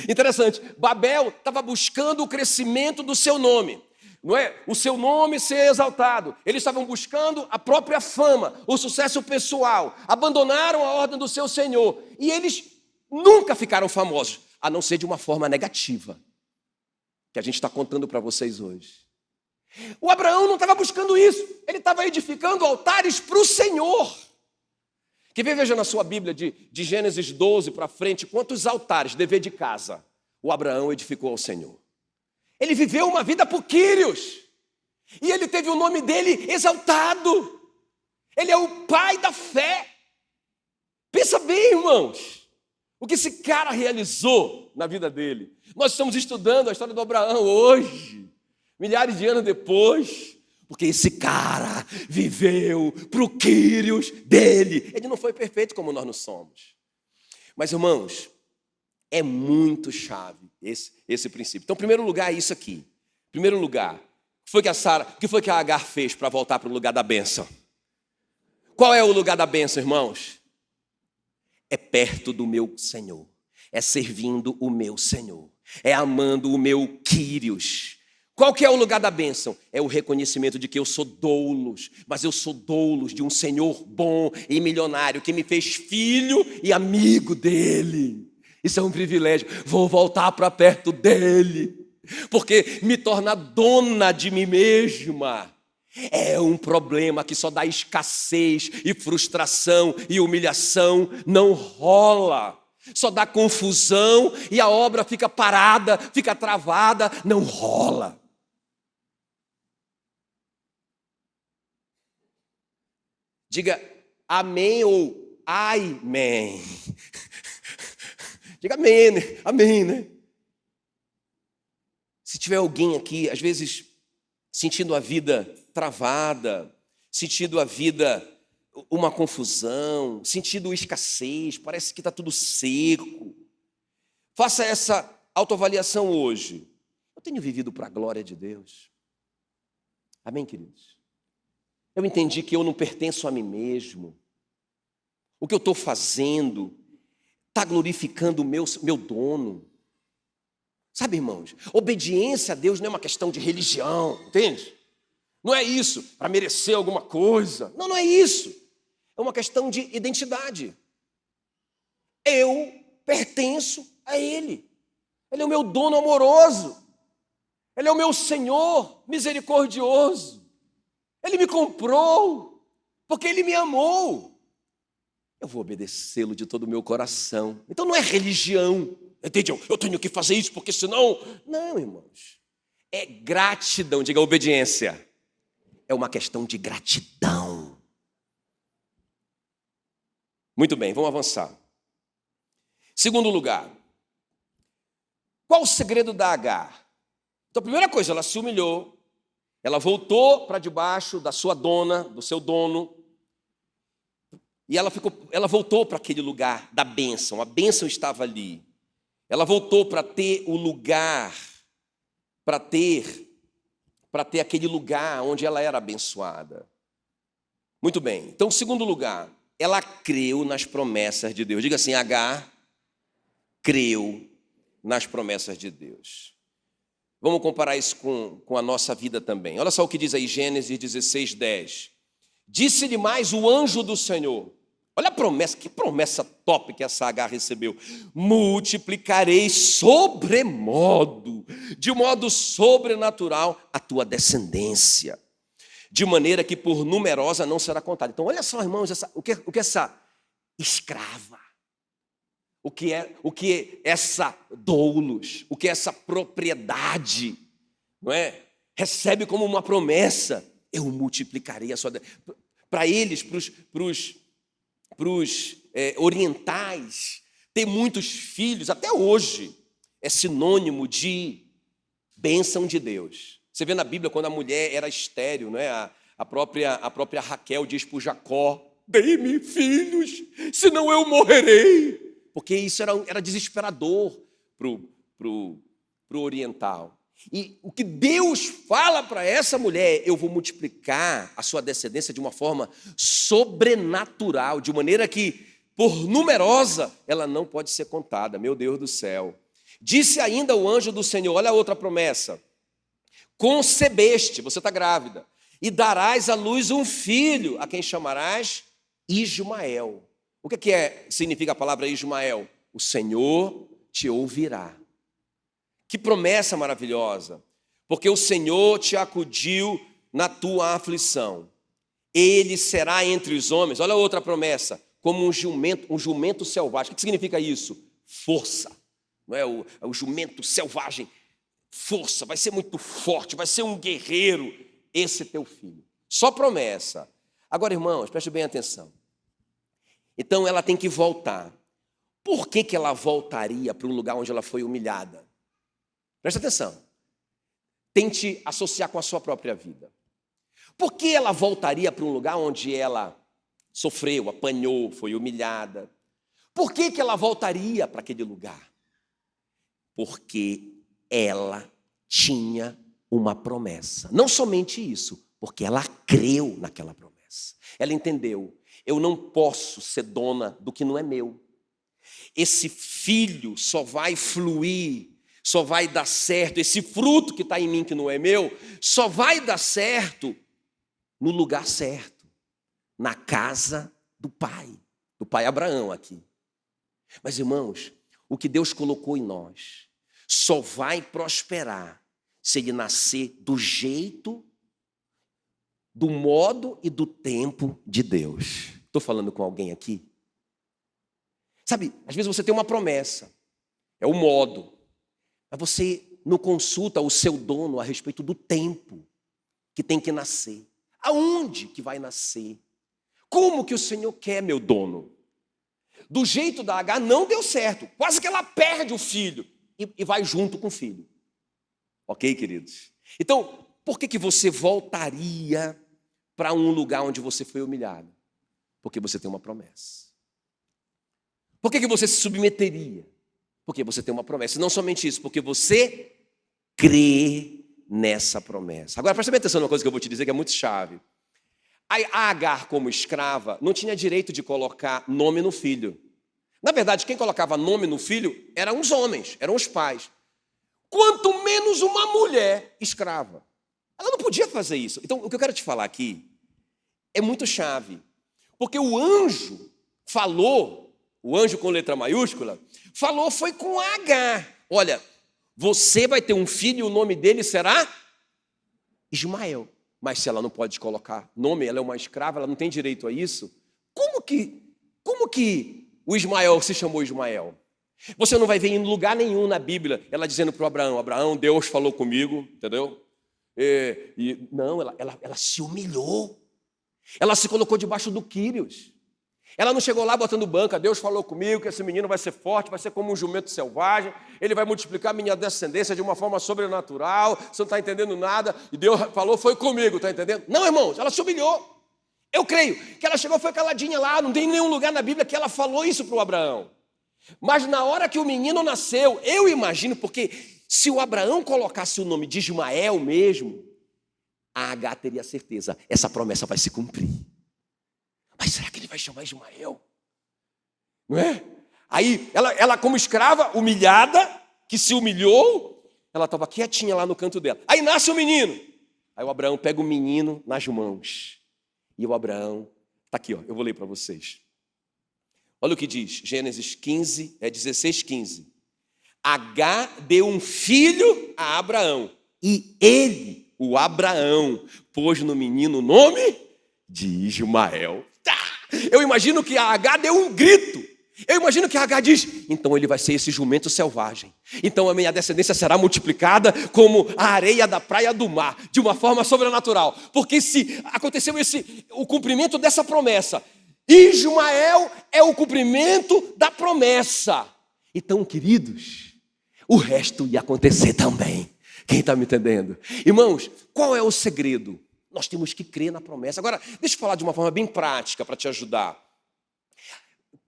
Interessante, Babel estava buscando o crescimento do seu nome. Não é? O seu nome ser exaltado. Eles estavam buscando a própria fama, o sucesso pessoal. Abandonaram a ordem do seu Senhor. E eles nunca ficaram famosos, a não ser de uma forma negativa, que a gente está contando para vocês hoje. O Abraão não estava buscando isso. Ele estava edificando altares para o Senhor. Quer ver? Veja na sua Bíblia, de Gênesis 12 para frente, quantos altares, dever de casa, o Abraão edificou ao Senhor. Ele viveu uma vida por Quírios. E ele teve o nome dele exaltado. Ele é o pai da fé. Pensa bem, irmãos, o que esse cara realizou na vida dele. Nós estamos estudando a história do Abraão hoje, milhares de anos depois, porque esse cara viveu para o Quírios dele. Ele não foi perfeito como nós não somos. Mas, irmãos, é muito chave esse princípio. Então, em primeiro lugar, é isso aqui. Em primeiro lugar, o que foi que a Agar fez para voltar para o lugar da bênção? Qual é o lugar da bênção, irmãos? É perto do meu Senhor. É servindo o meu Senhor. É amando o meu Quírios. Qual que é o lugar da bênção? É o reconhecimento de que eu sou doulos, mas eu sou doulos de um Senhor bom e milionário que me fez filho e amigo dele. Isso é um privilégio. Vou voltar para perto dele, porque me torna dona de mim mesma. É um problema que só dá escassez e frustração e humilhação, não rola. Só dá confusão e a obra fica parada, fica travada, não rola. Diga amém ou amém. Diga amém, né? Amém, né? Se tiver alguém aqui, às vezes, sentindo a vida travada, sentindo a vida uma confusão, sentindo escassez, parece que está tudo seco, faça essa autoavaliação hoje. Eu tenho vivido para a glória de Deus? Amém, queridos? Eu entendi que eu não pertenço a mim mesmo. O que eu estou fazendo está glorificando o meu dono. Sabe, irmãos, obediência a Deus não é uma questão de religião, entende? Não é isso, para merecer alguma coisa. Não, não é isso. É uma questão de identidade. Eu pertenço a Ele. Ele é o meu dono amoroso. Ele é o meu Senhor misericordioso. Ele me comprou, porque Ele me amou. Eu vou obedecê-lo de todo o meu coração. Então não é religião. Entende? Eu tenho que fazer isso, porque senão... Não, irmãos. É gratidão. Diga obediência. É uma questão de gratidão. Muito bem, vamos avançar. Segundo lugar. Qual o segredo da Agar? Então, a primeira coisa, ela se humilhou. Ela voltou para debaixo da sua dona, do seu dono, e ela voltou para aquele lugar da bênção. A bênção estava ali. Ela voltou para ter o lugar, para ter aquele lugar onde ela era abençoada. Muito bem. Então, segundo lugar, ela creu nas promessas de Deus. Diga assim, Agar creu nas promessas de Deus. Vamos comparar isso com a nossa vida também. Olha só o que diz aí Gênesis 16, 10. Disse-lhe mais o anjo do Senhor. Olha a promessa, que promessa top que essa Agar recebeu. Multiplicarei sobremodo, de modo sobrenatural, a tua descendência, de maneira que por numerosa não será contada. Então, olha só, irmãos, o que essa escrava, o que é essa doulos, o que é essa propriedade, não é? Recebe como uma promessa, eu multiplicarei a sua... Para eles, para os orientais, ter muitos filhos, até hoje, é sinônimo de bênção de Deus. Você vê na Bíblia, quando a mulher era estéril, não é? A própria Raquel diz para o Jacó, dê-me filhos, senão eu morrerei. Porque isso era desesperador para o oriental. E o que Deus fala para essa mulher, eu vou multiplicar a sua descendência de uma forma sobrenatural, de maneira que, por numerosa, ela não pode ser contada. Meu Deus do céu. Disse ainda o anjo do Senhor, olha a outra promessa. Concebeste, você está grávida, e darás à luz um filho, a quem chamarás Ismael. O que significa a palavra Ismael? O Senhor te ouvirá. Que promessa maravilhosa, porque o Senhor te acudiu na tua aflição. Ele será entre os homens, olha outra promessa, como um jumento selvagem. O que significa isso? Força, não é? O jumento selvagem, força, vai ser muito forte, vai ser um guerreiro, esse teu filho. Só promessa. Agora, irmãos, preste bem atenção. Então ela tem que voltar. Por que ela voltaria para o lugar onde ela foi humilhada? Presta atenção. Tente associar com a sua própria vida. Por que ela voltaria para um lugar onde ela sofreu, apanhou, foi humilhada? Por que ela voltaria para aquele lugar? Porque ela tinha uma promessa. Não somente isso, porque ela creu naquela promessa. Ela entendeu, eu não posso ser dona do que não é meu. Esse filho só vai fluir, só vai dar certo, esse fruto que está em mim que não é meu, só vai dar certo no lugar certo, na casa do pai Abraão aqui. Mas, irmãos, o que Deus colocou em nós só vai prosperar se ele nascer do jeito, do modo e do tempo de Deus. Estou falando com alguém aqui? Sabe, às vezes você tem uma promessa, é o modo, mas você não consulta o seu dono a respeito do tempo que tem que nascer. Aonde que vai nascer? Como que o Senhor quer, meu dono? Do jeito da Agar não deu certo. Quase que ela perde o filho e vai junto com o filho. Ok, queridos? Então, por que você voltaria para um lugar onde você foi humilhado? Porque você tem uma promessa. Por que você se submeteria? Porque você tem uma promessa. E não somente isso, porque você crê nessa promessa. Agora, presta bem atenção numa coisa que eu vou te dizer que é muito chave. A Agar, como escrava, não tinha direito de colocar nome no filho. Na verdade, quem colocava nome no filho eram os homens, eram os pais. Quanto menos uma mulher escrava. Ela não podia fazer isso. Então, o que eu quero te falar aqui é muito chave. Porque o anjo falou, o anjo com letra maiúscula, falou foi com Agar. Olha, você vai ter um filho e o nome dele será Ismael. Mas se ela não pode colocar nome, ela é uma escrava, ela não tem direito a isso. Como que o Ismael se chamou Ismael? Você não vai ver em lugar nenhum na Bíblia ela dizendo para o Abraão, Abraão, Deus falou comigo, entendeu? Não, ela se humilhou. Ela se colocou debaixo do Quírios. Ela não chegou lá botando banca. Deus falou comigo que esse menino vai ser forte, vai ser como um jumento selvagem, ele vai multiplicar minha descendência de uma forma sobrenatural, você não está entendendo nada, e Deus falou, foi comigo, está entendendo? Não, irmãos, ela se humilhou. Eu creio que ela chegou, foi caladinha lá, não tem nenhum lugar na Bíblia que ela falou isso para o Abraão. Mas na hora que o menino nasceu, eu imagino, porque se o Abraão colocasse o nome de Ismael mesmo, a Agar teria certeza, essa promessa vai se cumprir. Mas será que ele vai chamar Ismael? Não é? Aí, ela como escrava, humilhada, que se humilhou, ela estava quietinha lá no canto dela. Aí nasce o menino. Aí o Abraão pega o menino nas mãos. E o Abraão, está aqui, ó, eu vou ler para vocês. Olha o que diz, Gênesis 15, 16, 15. Agar deu um filho a Abraão. E ele, o Abraão, pôs no menino o nome de Ismael. Eu imagino que a Agar deu um grito. Eu imagino que a Agar diz, então ele vai ser esse jumento selvagem. Então a minha descendência será multiplicada como a areia da praia do mar, de uma forma sobrenatural. Porque se aconteceu o cumprimento dessa promessa, Ismael é o cumprimento da promessa. Então, queridos, o resto ia acontecer também. Quem está me entendendo? Irmãos, qual é o segredo? Nós temos que crer na promessa. Agora, deixa eu falar de uma forma bem prática para te ajudar.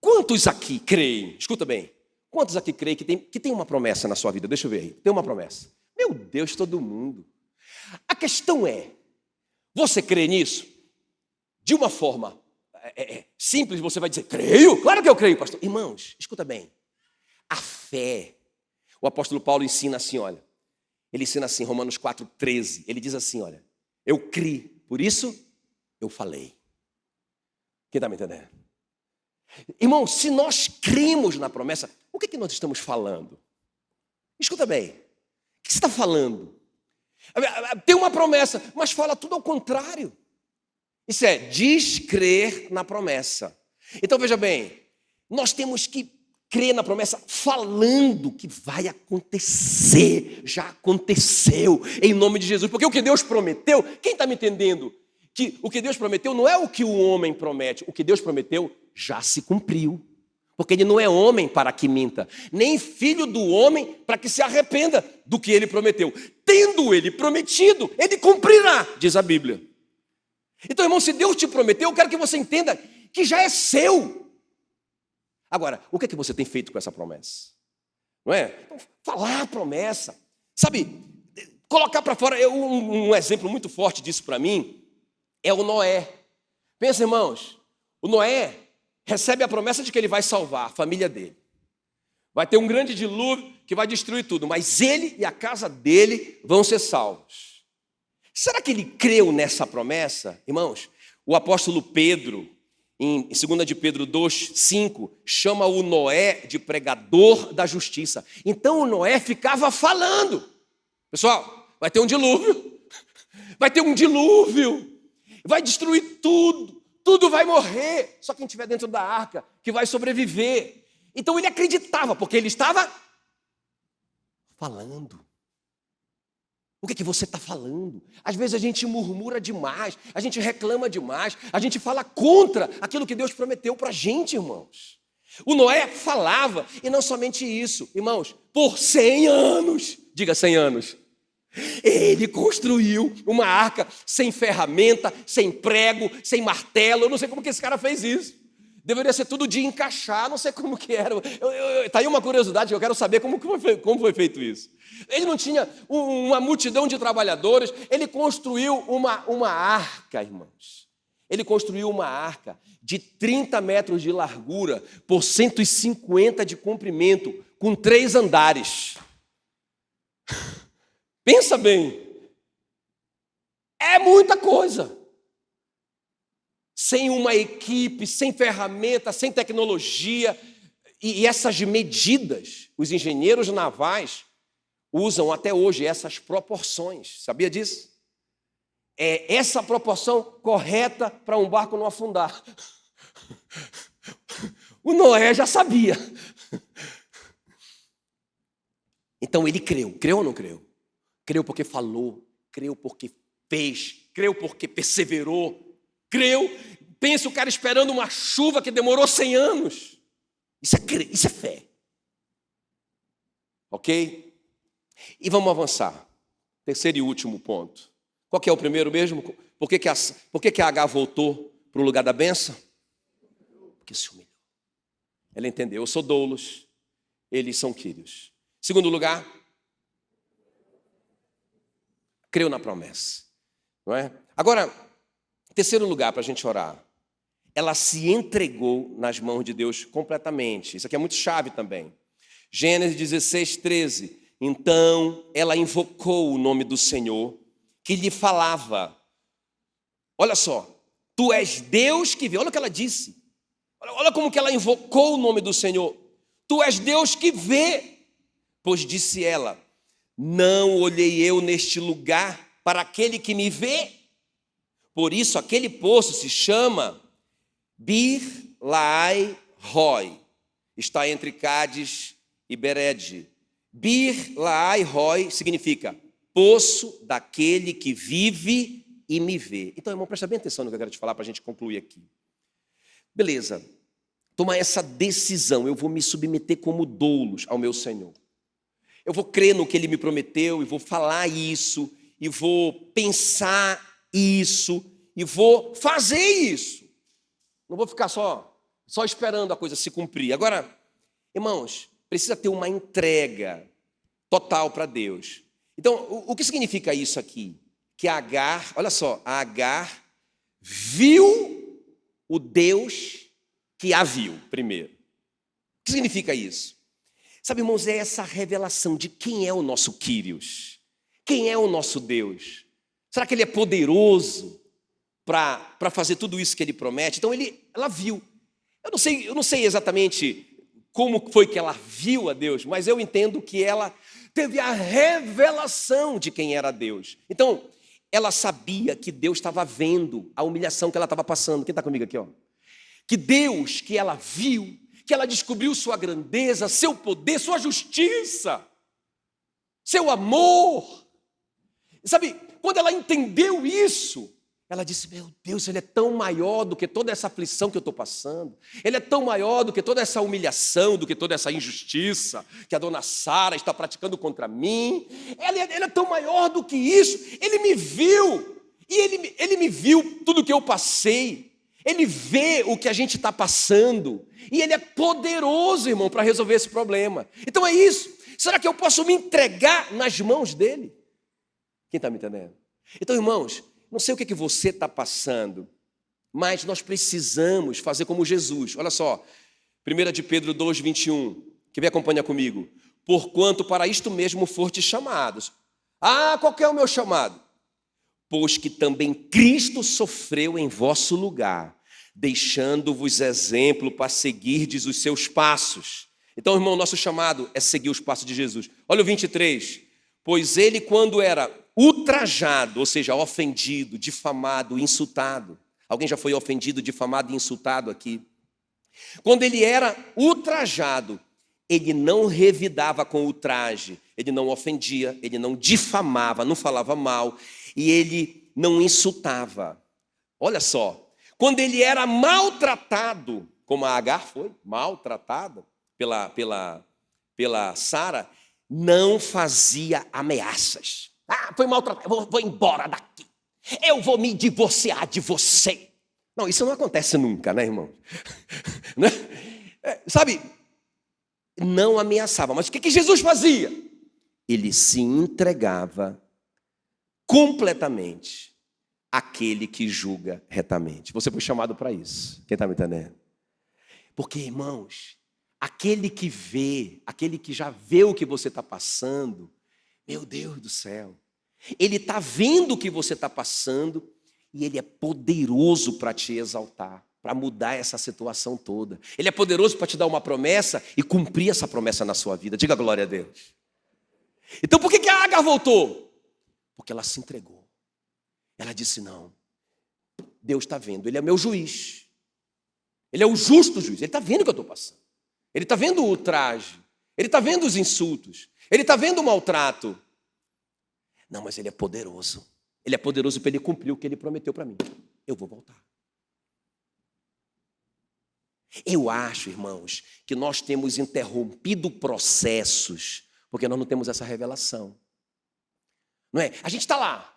Quantos aqui creem? Escuta bem. Quantos aqui creem que tem uma promessa na sua vida? Deixa eu ver aí. Tem uma promessa. Meu Deus, todo mundo. A questão é, você crê nisso? De uma forma simples, você vai dizer, creio? Claro que eu creio, pastor. Irmãos, escuta bem. A fé, o apóstolo Paulo ensina assim, olha. Ele ensina assim, Romanos 4,13. Ele diz assim, olha. Eu criei, por isso eu falei. Quem está me entendendo? Irmão, se nós cremos na promessa, o que nós estamos falando? Escuta bem, o que você está falando? Tem uma promessa, mas fala tudo ao contrário. Isso é descrer na promessa. Então veja bem, nós temos que crer na promessa falando que vai acontecer, já aconteceu, em nome de Jesus. Porque o que Deus prometeu, quem está me entendendo? Que o que Deus prometeu não é o que o homem promete, o que Deus prometeu já se cumpriu. Porque ele não é homem para que minta, nem filho do homem para que se arrependa do que ele prometeu. Tendo ele prometido, ele cumprirá, diz a Bíblia. Então, irmão, se Deus te prometeu, eu quero que você entenda que já é seu. Agora, o que é que você tem feito com essa promessa? Não é? Então, falar a promessa. Sabe, colocar para fora, um exemplo muito forte disso para mim é o Noé. Pensa, irmãos, o Noé recebe a promessa de que ele vai salvar a família dele. Vai ter um grande dilúvio que vai destruir tudo, mas ele e a casa dele vão ser salvos. Será que ele creu nessa promessa? Irmãos, o apóstolo Pedro, em 2 de Pedro 2,5, chama o Noé de pregador da justiça. Então o Noé ficava falando. Pessoal, vai ter um dilúvio. Vai ter um dilúvio. Vai destruir tudo. Tudo vai morrer. Só quem estiver dentro da arca que vai sobreviver. Então ele acreditava, porque ele estava falando. O que você está falando? Às vezes a gente murmura demais, a gente reclama demais, a gente fala contra aquilo que Deus prometeu para a gente, irmãos. O Noé falava, e não somente isso, irmãos, por 100 anos, diga 100 anos, ele construiu uma arca sem ferramenta, sem prego, sem martelo. Eu não sei como que esse cara fez isso. Deveria ser tudo de encaixar, não sei como que era. Está aí uma curiosidade, eu quero saber como foi feito isso. Ele não tinha uma multidão de trabalhadores, ele construiu uma arca, irmãos. Ele construiu uma arca de 30 metros de largura por 150 de comprimento, com 3 andares. Pensa bem, é muita coisa. Sem uma equipe, sem ferramenta, sem tecnologia. E essas medidas, os engenheiros navais usam até hoje essas proporções. Sabia disso? É essa proporção correta para um barco não afundar. O Noé já sabia. Então ele creu. Creu ou não creu? Creu porque falou, creu porque fez, creu porque perseverou. Creu Pensa o cara esperando uma chuva que demorou 100 anos. Isso é fé. Ok? E vamos avançar. Terceiro e último ponto. Qual que é o primeiro mesmo? Por que a H voltou para o lugar da bênção? Porque se humilhou. Ela entendeu, eu sou doulos, eles são quírios. Segundo lugar, creu na promessa. Não é? Agora, terceiro lugar para a gente orar. Ela se entregou nas mãos de Deus completamente. Isso aqui é muito chave também. Gênesis 16, 13. Então ela invocou o nome do Senhor, que lhe falava. Olha só, tu és Deus que vê. Olha o que ela disse. Olha como que ela invocou o nome do Senhor. Tu és Deus que vê. Pois disse ela, não olhei eu neste lugar para aquele que me vê. Por isso aquele poço se chama Bir Laai Roi. Está entre Cádiz e Bered. Bir Laai Roi significa poço daquele que vive e me vê. Então, irmão, presta bem atenção no que eu quero te falar para a gente concluir aqui. Beleza, toma essa decisão. Eu vou me submeter como doulos ao meu Senhor. Eu vou crer no que Ele me prometeu e vou falar isso, e vou pensar isso, e vou fazer isso. Não vou ficar só esperando a coisa se cumprir. Agora, irmãos, precisa ter uma entrega total para Deus. Então, o que significa isso aqui? Que a Agar, olha só, a Agar viu o Deus que a viu primeiro. O que significa isso? Sabe, irmãos, é essa revelação de quem é o nosso Quírios. Quem é o nosso Deus? Será que Ele é poderoso para fazer tudo isso que Ele promete? Então, ela viu. Eu não sei exatamente como foi que ela viu a Deus, mas eu entendo que ela teve a revelação de quem era Deus. Então, ela sabia que Deus estava vendo a humilhação que ela estava passando. Quem está comigo aqui, ó? Que Deus que ela viu, que ela descobriu sua grandeza, seu poder, sua justiça, seu amor. Sabe, quando ela entendeu isso, ela disse, meu Deus, Ele é tão maior do que toda essa aflição que eu estou passando. Ele é tão maior do que toda essa humilhação, do que toda essa injustiça que a dona Sara está praticando contra mim. Ele é tão maior do que isso. Ele me viu, e ele me viu tudo que eu passei. Ele vê o que a gente está passando, e Ele é poderoso, irmão, para resolver esse problema. Então é isso. Será que eu posso me entregar nas mãos dEle? Quem está me entendendo? Então, irmãos, não sei o que você está passando, mas nós precisamos fazer como Jesus. Olha só, 1 de Pedro 2, 21. Quer ver? Acompanha comigo. Porquanto para isto mesmo fortes chamados. Ah, qual que é o meu chamado? Pois que também Cristo sofreu em vosso lugar, deixando-vos exemplo para seguirdes os seus passos. Então, irmão, nosso chamado é seguir os passos de Jesus. Olha o 23. Pois Ele, quando era ultrajado, ou seja, ofendido, difamado, insultado. Alguém já foi ofendido, difamado e insultado aqui? Quando Ele era ultrajado, Ele não revidava com ultraje, Ele não ofendia, Ele não difamava, não falava mal, e Ele não insultava. Olha só, quando Ele era maltratado, como a Agar foi maltratada pela Sara, não fazia ameaças. Ah, foi maltratado, vou embora daqui. Eu vou me divorciar de você. Não, isso não acontece nunca, né, irmão? Né? Sabe, não ameaçava. Mas o que Jesus fazia? Ele se entregava completamente àquele que julga retamente. Você foi chamado para isso. Quem está me entendendo? Porque, irmãos, aquele que vê, aquele que já vê o que você está passando, meu Deus do céu, Ele está vendo o que você está passando e Ele é poderoso para te exaltar, para mudar essa situação toda. Ele é poderoso para te dar uma promessa e cumprir essa promessa na sua vida. Diga glória a Deus. Então por que a Agar voltou? Porque ela se entregou. Ela disse, não, Deus está vendo, Ele é meu juiz. Ele é o justo juiz, Ele está vendo o que eu estou passando. Ele está vendo o ultraje, Ele está vendo os insultos, Ele está vendo o maltrato. Não, mas Ele é poderoso. Ele é poderoso para Ele cumprir o que Ele prometeu para mim. Eu vou voltar. Eu acho, irmãos, que nós temos interrompido processos porque nós não temos essa revelação. Não é? A gente está lá,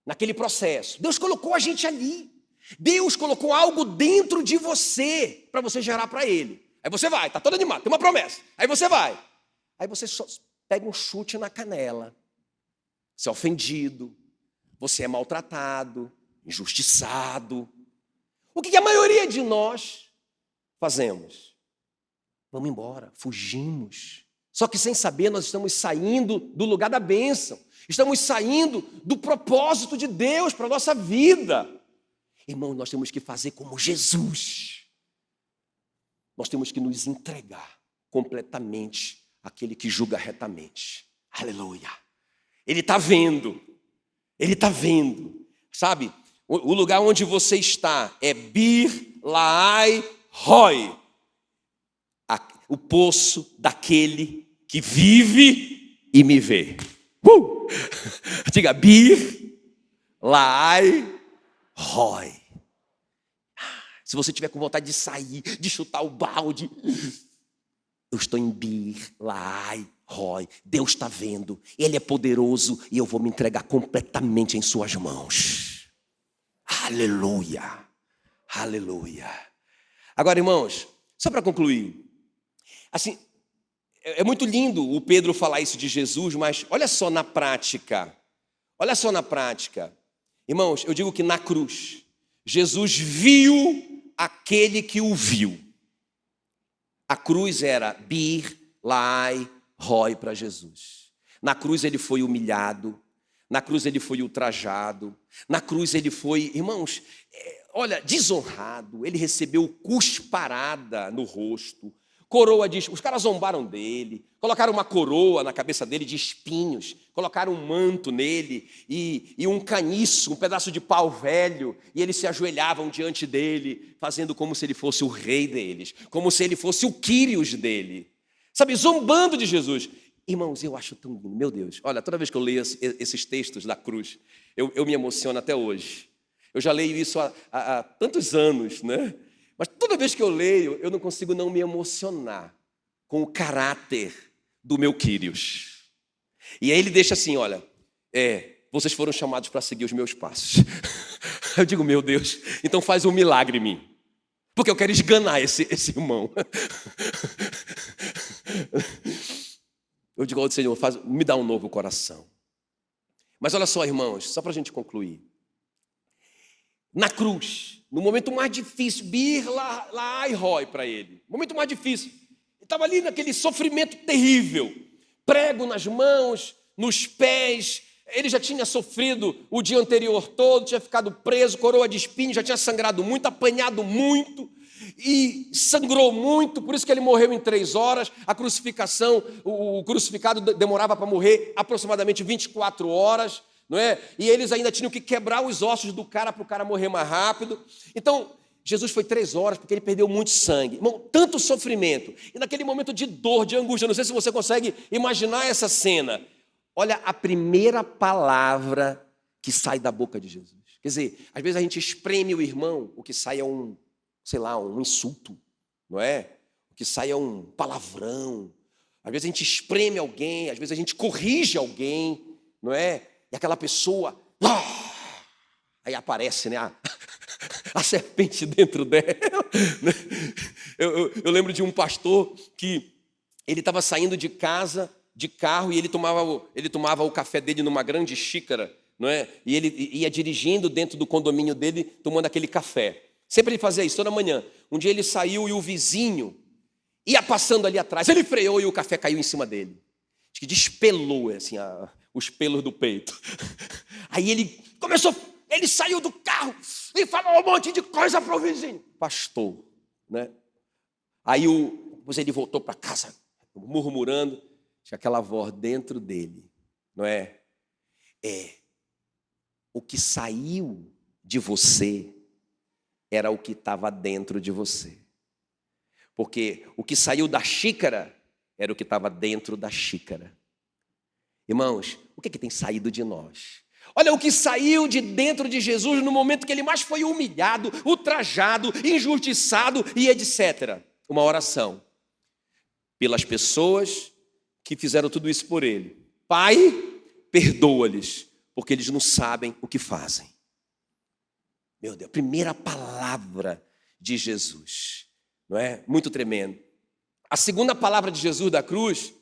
naquele processo. Deus colocou a gente ali. Deus colocou algo dentro de você para você gerar para Ele. Aí você vai, está todo animado, tem uma promessa. Aí você vai. Aí você só pega um chute na canela. Você é ofendido, você é maltratado, injustiçado. O que a maioria de nós fazemos? Vamos embora, fugimos. Só que sem saber nós estamos saindo do lugar da bênção. Estamos saindo do propósito de Deus para a nossa vida. Irmão, nós temos que fazer como Jesus. Nós temos que nos entregar completamente àquele que julga retamente. Aleluia. Ele está vendo. Ele está vendo. Sabe, o lugar onde você está é Bir Laai Roi. O poço daquele que vive e me vê. Diga, Bir Laai Roi. Se você tiver com vontade de sair, de chutar o balde, eu estou em Bir Laai Roi. Deus está vendo, Ele é poderoso e eu vou me entregar completamente em suas mãos. Aleluia, aleluia. Agora, irmãos, só para concluir, assim, é muito lindo o Pedro falar isso de Jesus, mas olha só na prática. Olha só na prática. Irmãos, eu digo que na cruz, Jesus viu aquele que o viu. A cruz era Bir Laai Roi para Jesus. Na cruz ele foi humilhado. Na cruz ele foi ultrajado. Na cruz ele foi, irmãos, olha, desonrado. Ele recebeu cusparada no rosto. Coroa de... Os caras zombaram dele, colocaram uma coroa na cabeça dele de espinhos, colocaram um manto nele e um caniço, um pedaço de pau velho, e eles se ajoelhavam diante dele, fazendo como se ele fosse o rei deles, como se ele fosse o Quírios dele, sabe, zombando de Jesus. Irmãos, eu acho tão lindo, meu Deus, olha, toda vez que eu leio esses textos da cruz, eu me emociono até hoje. Eu já leio isso há tantos anos, né? Mas toda vez que eu leio, eu não consigo não me emocionar com o caráter do meu Quírios. E aí ele deixa assim, olha, vocês foram chamados para seguir os meus passos. Eu digo, meu Deus, então faz um milagre em mim. Porque eu quero esganar esse irmão. Eu digo ao Senhor, me dá um novo coração. Mas olha só, irmãos, só para a gente concluir. Na cruz, no momento mais difícil, Bir Laai Roi para ele. Momento mais difícil. Ele estava ali naquele sofrimento terrível. Prego nas mãos, nos pés. Ele já tinha sofrido o dia anterior todo, tinha ficado preso, coroa de espinhos, já tinha sangrado muito, apanhado muito. E sangrou muito, por isso que ele morreu em 3 horas. A crucificação, o crucificado demorava para morrer aproximadamente 24 horas. Não é? E eles ainda tinham que quebrar os ossos do cara para o cara morrer mais rápido. Então, Jesus foi 3 horas porque ele perdeu muito sangue. Irmão, tanto sofrimento. E naquele momento de dor, de angústia, não sei se você consegue imaginar essa cena. Olha a primeira palavra que sai da boca de Jesus. Quer dizer, às vezes a gente espreme o irmão, o que sai é um insulto, não é? O que sai é um palavrão. Às vezes a gente espreme alguém, às vezes a gente corrige alguém, não é? E aquela pessoa, aí aparece, né, a serpente dentro dela. Eu lembro de um pastor que ele estava saindo de casa, de carro, e ele tomava o café dele numa grande xícara, não é? E ele ia dirigindo dentro do condomínio dele, tomando aquele café. Sempre ele fazia isso, toda manhã. Um dia ele saiu e o vizinho ia passando ali atrás. Ele freou e o café caiu em cima dele. Acho que despelou assim, os pelos do peito. Aí ele saiu do carro e falou um monte de coisa para o vizinho. Pastor, né? Aí depois ele voltou para casa, murmurando. Tinha aquela voz dentro dele, não é? O que saiu de você era o que estava dentro de você. Porque o que saiu da xícara era o que estava dentro da xícara. Irmãos, o que tem saído de nós? Olha o que saiu de dentro de Jesus no momento que ele mais foi humilhado, ultrajado, injustiçado e etc. Uma oração pelas pessoas que fizeram tudo isso por ele. Pai, perdoa-lhes, porque eles não sabem o que fazem. Meu Deus, a primeira palavra de Jesus, não é? Muito tremendo. A segunda palavra de Jesus da cruz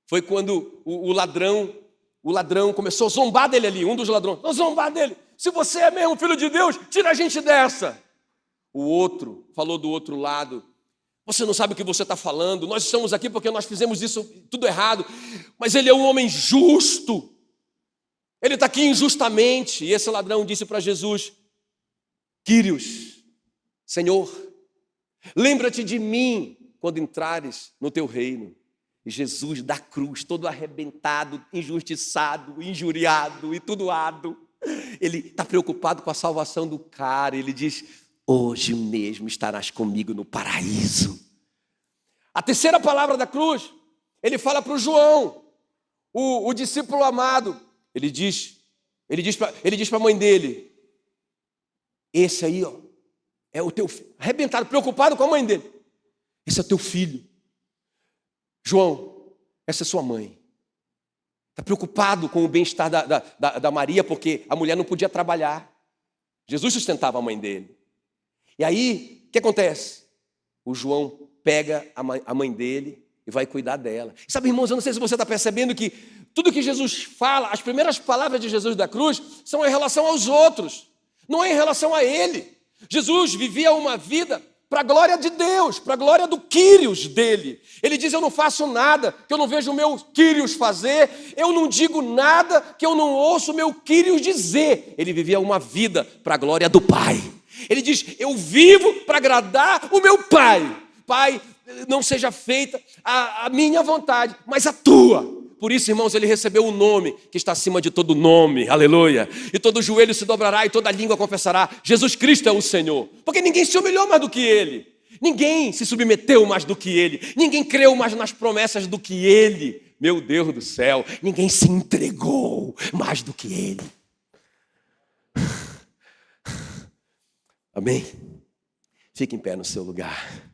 foi quando o ladrão começou a zombar dele ali, um dos ladrões. Vou zombar dele. Se você é mesmo filho de Deus, tira a gente dessa. O outro falou do outro lado. Você não sabe o que você está falando. Nós estamos aqui porque nós fizemos isso tudo errado. Mas ele é um homem justo. Ele está aqui injustamente. E esse ladrão disse para Jesus: Quírios, Senhor, lembra-te de mim quando entrares no teu reino. E Jesus da cruz, todo arrebentado, injustiçado, injuriado e tudoado, ele está preocupado com a salvação do cara. Ele diz: hoje mesmo estarás comigo no paraíso. A terceira palavra da cruz, ele fala para o João, o discípulo amado. Ele diz para a mãe dele: esse aí, ó, é o teu filho. Arrebentado, preocupado com a mãe dele. Esse é o teu filho. João, essa é sua mãe. Está preocupado com o bem-estar da Maria, porque a mulher não podia trabalhar. Jesus sustentava a mãe dele. E aí, o que acontece? O João pega a mãe dele e vai cuidar dela. E sabe, irmãos, eu não sei se você está percebendo que tudo que Jesus fala, as primeiras palavras de Jesus da cruz, são em relação aos outros, não é em relação a ele. Jesus vivia uma vida para a glória de Deus, para a glória do Quírios dele. Ele diz: eu não faço nada que eu não vejo o meu Quírios fazer, eu não digo nada que eu não ouço o meu Quírios dizer. Ele vivia uma vida para a glória do Pai. Ele diz: eu vivo para agradar o meu Pai. Pai, não seja feita a minha vontade, mas a tua. Por isso, irmãos, ele recebeu um nome que está acima de todo nome, aleluia. E todo joelho se dobrará e toda língua confessará: Jesus Cristo é o Senhor. Porque ninguém se humilhou mais do que ele. Ninguém se submeteu mais do que ele. Ninguém creu mais nas promessas do que ele. Meu Deus do céu, ninguém se entregou mais do que ele. Amém? Fique em pé no seu lugar.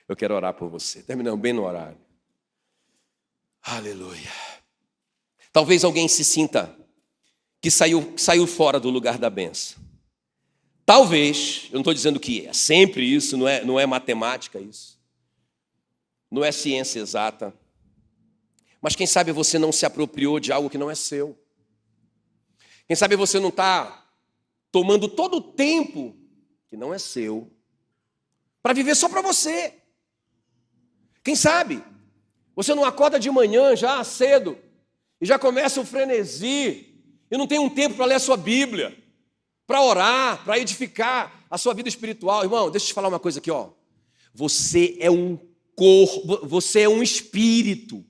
Eu quero orar por você. Terminamos bem no horário. Aleluia. Talvez alguém se sinta que saiu fora do lugar da bênção. Talvez, eu não estou dizendo que é sempre isso, não é matemática isso. Não é ciência exata. Mas quem sabe você não se apropriou de algo que não é seu. Quem sabe você não está tomando todo o tempo que não é seu para viver só para você. Quem sabe você não acorda de manhã já cedo e já começa o frenesi e não tem um tempo para ler a sua Bíblia, para orar, para edificar a sua vida espiritual. Irmão, deixa eu te falar uma coisa aqui, ó. Você é um corpo, você é um espírito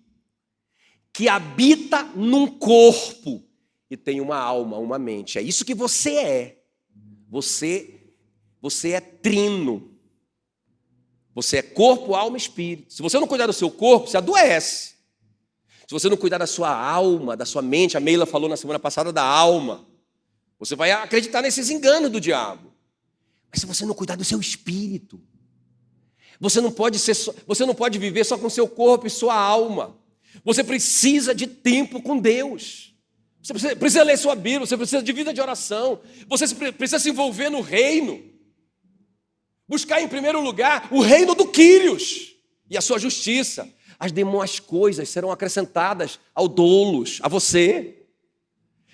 que habita num corpo e tem uma alma, uma mente. É isso que você é. Você é trino. Você é corpo, alma e espírito. Se você não cuidar do seu corpo, você adoece. Se você não cuidar da sua alma, da sua mente, a Meila falou na semana passada da alma, você vai acreditar nesses enganos do diabo. Mas se você não cuidar do seu espírito, você não pode viver só com seu corpo e sua alma. Você precisa de tempo com Deus. Você precisa ler sua Bíblia, você precisa de vida de oração, você precisa se envolver no reino. Buscar em primeiro lugar o reino do Quírios e a sua justiça. As demais coisas serão acrescentadas ao doulos, a você.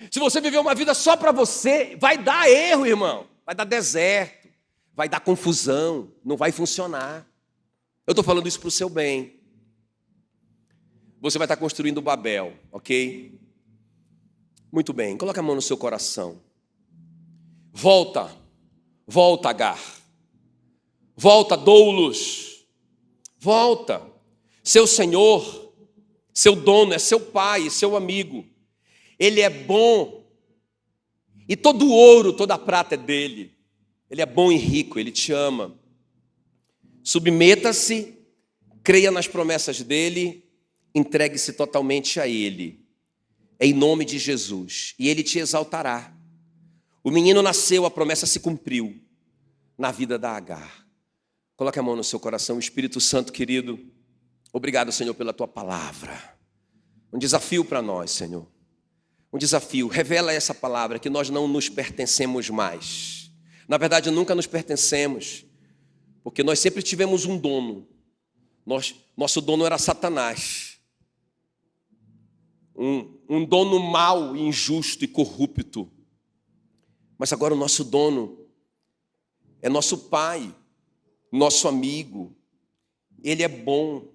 Se você viver uma vida só para você, vai dar erro, irmão. Vai dar deserto, vai dar confusão, não vai funcionar. Eu estou falando isso para o seu bem. Você vai estar construindo Babel, ok? Muito bem, coloca a mão no seu coração. Volta, Agar. Volta, doulos. Volta. Seu Senhor, seu dono, é seu pai, seu amigo. Ele é bom. E todo o ouro, toda a prata é dele. Ele é bom e rico, ele te ama. Submeta-se, creia nas promessas dele, entregue-se totalmente a ele. em nome de Jesus, e Ele te exaltará. O menino nasceu, a promessa se cumpriu na vida da Agar. Coloque a mão no seu coração. Espírito Santo querido, obrigado, Senhor, pela Tua palavra. Um desafio para nós, Senhor. Um desafio. Revela essa palavra, que nós não nos pertencemos mais. Na verdade, nunca nos pertencemos, porque nós sempre tivemos um dono. Nosso dono era Satanás. Um dono mau, injusto e corrupto. Mas agora o nosso dono é nosso Pai, nosso amigo. Ele é bom.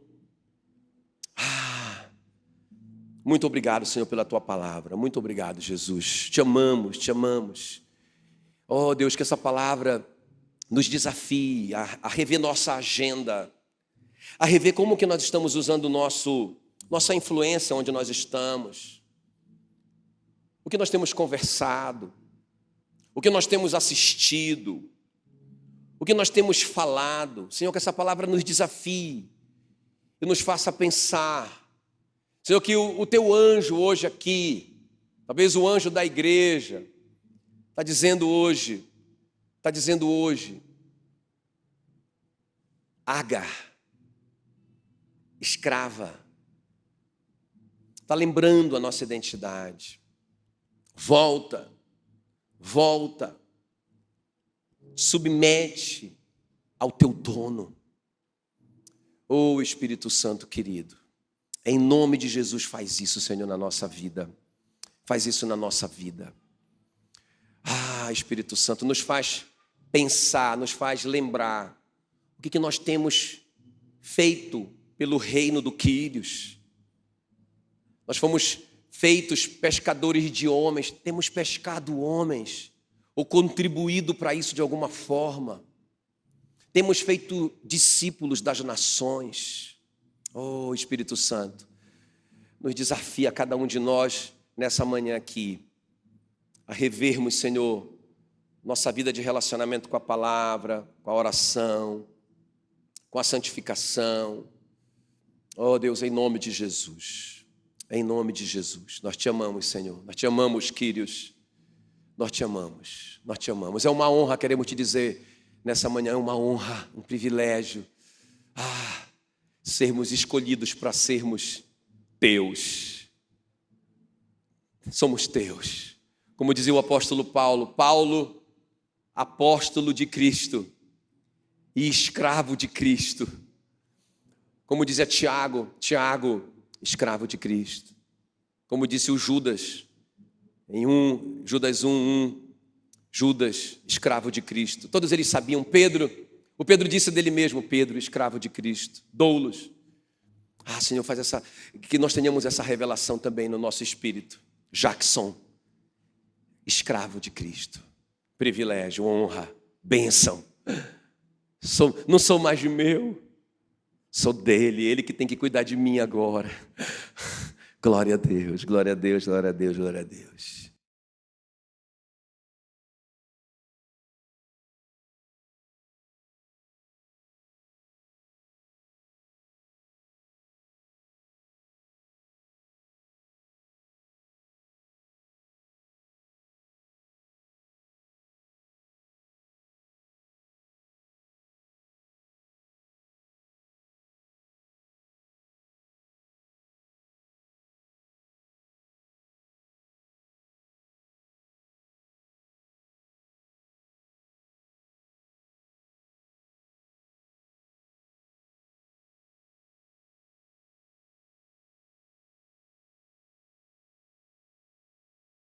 Muito obrigado, Senhor, pela Tua palavra. Muito obrigado, Jesus. Te amamos, te amamos. Oh, Deus, que essa palavra nos desafie a rever nossa agenda, a rever como que nós estamos usando nossa influência onde nós estamos, o que nós temos conversado, o que nós temos assistido, o que nós temos falado. Senhor, que essa palavra nos desafie e nos faça pensar. Senhor, que o Teu anjo hoje aqui, talvez o anjo da igreja, está dizendo hoje, Agar, escrava, está lembrando a nossa identidade. Volta, submete ao Teu dono. Oh, Espírito Santo querido, em nome de Jesus, faz isso, Senhor, na nossa vida. Faz isso na nossa vida. Espírito Santo, nos faz pensar, nos faz lembrar o que nós temos feito pelo reino do Quírios. Nós fomos feitos pescadores de homens, temos pescado homens, ou contribuído para isso de alguma forma. Temos feito discípulos das nações. Oh, Espírito Santo, nos desafia cada um de nós nessa manhã aqui, a revermos, Senhor, nossa vida de relacionamento com a palavra, com a oração, com a santificação. Oh, Deus, em nome de Jesus, em nome de Jesus, nós te amamos, Senhor, nós te amamos, Quírios, nós te amamos, nós te amamos. É uma honra, queremos te dizer nessa manhã, é uma honra, um privilégio, sermos escolhidos para sermos teus. Somos teus. Como dizia o apóstolo Paulo, apóstolo de Cristo e escravo de Cristo. Como dizia Tiago, escravo de Cristo. Como disse o Judas, Judas 1:1, Judas, escravo de Cristo. Todos eles sabiam. O Pedro disse dele mesmo, Pedro, escravo de Cristo. Doulos. Senhor, que nós tenhamos essa revelação também no nosso espírito. Jackson, escravo de Cristo. Privilégio, honra, bênção. Não sou mais meu, sou dele, ele que tem que cuidar de mim agora. Glória a Deus, glória a Deus, glória a Deus, glória a Deus.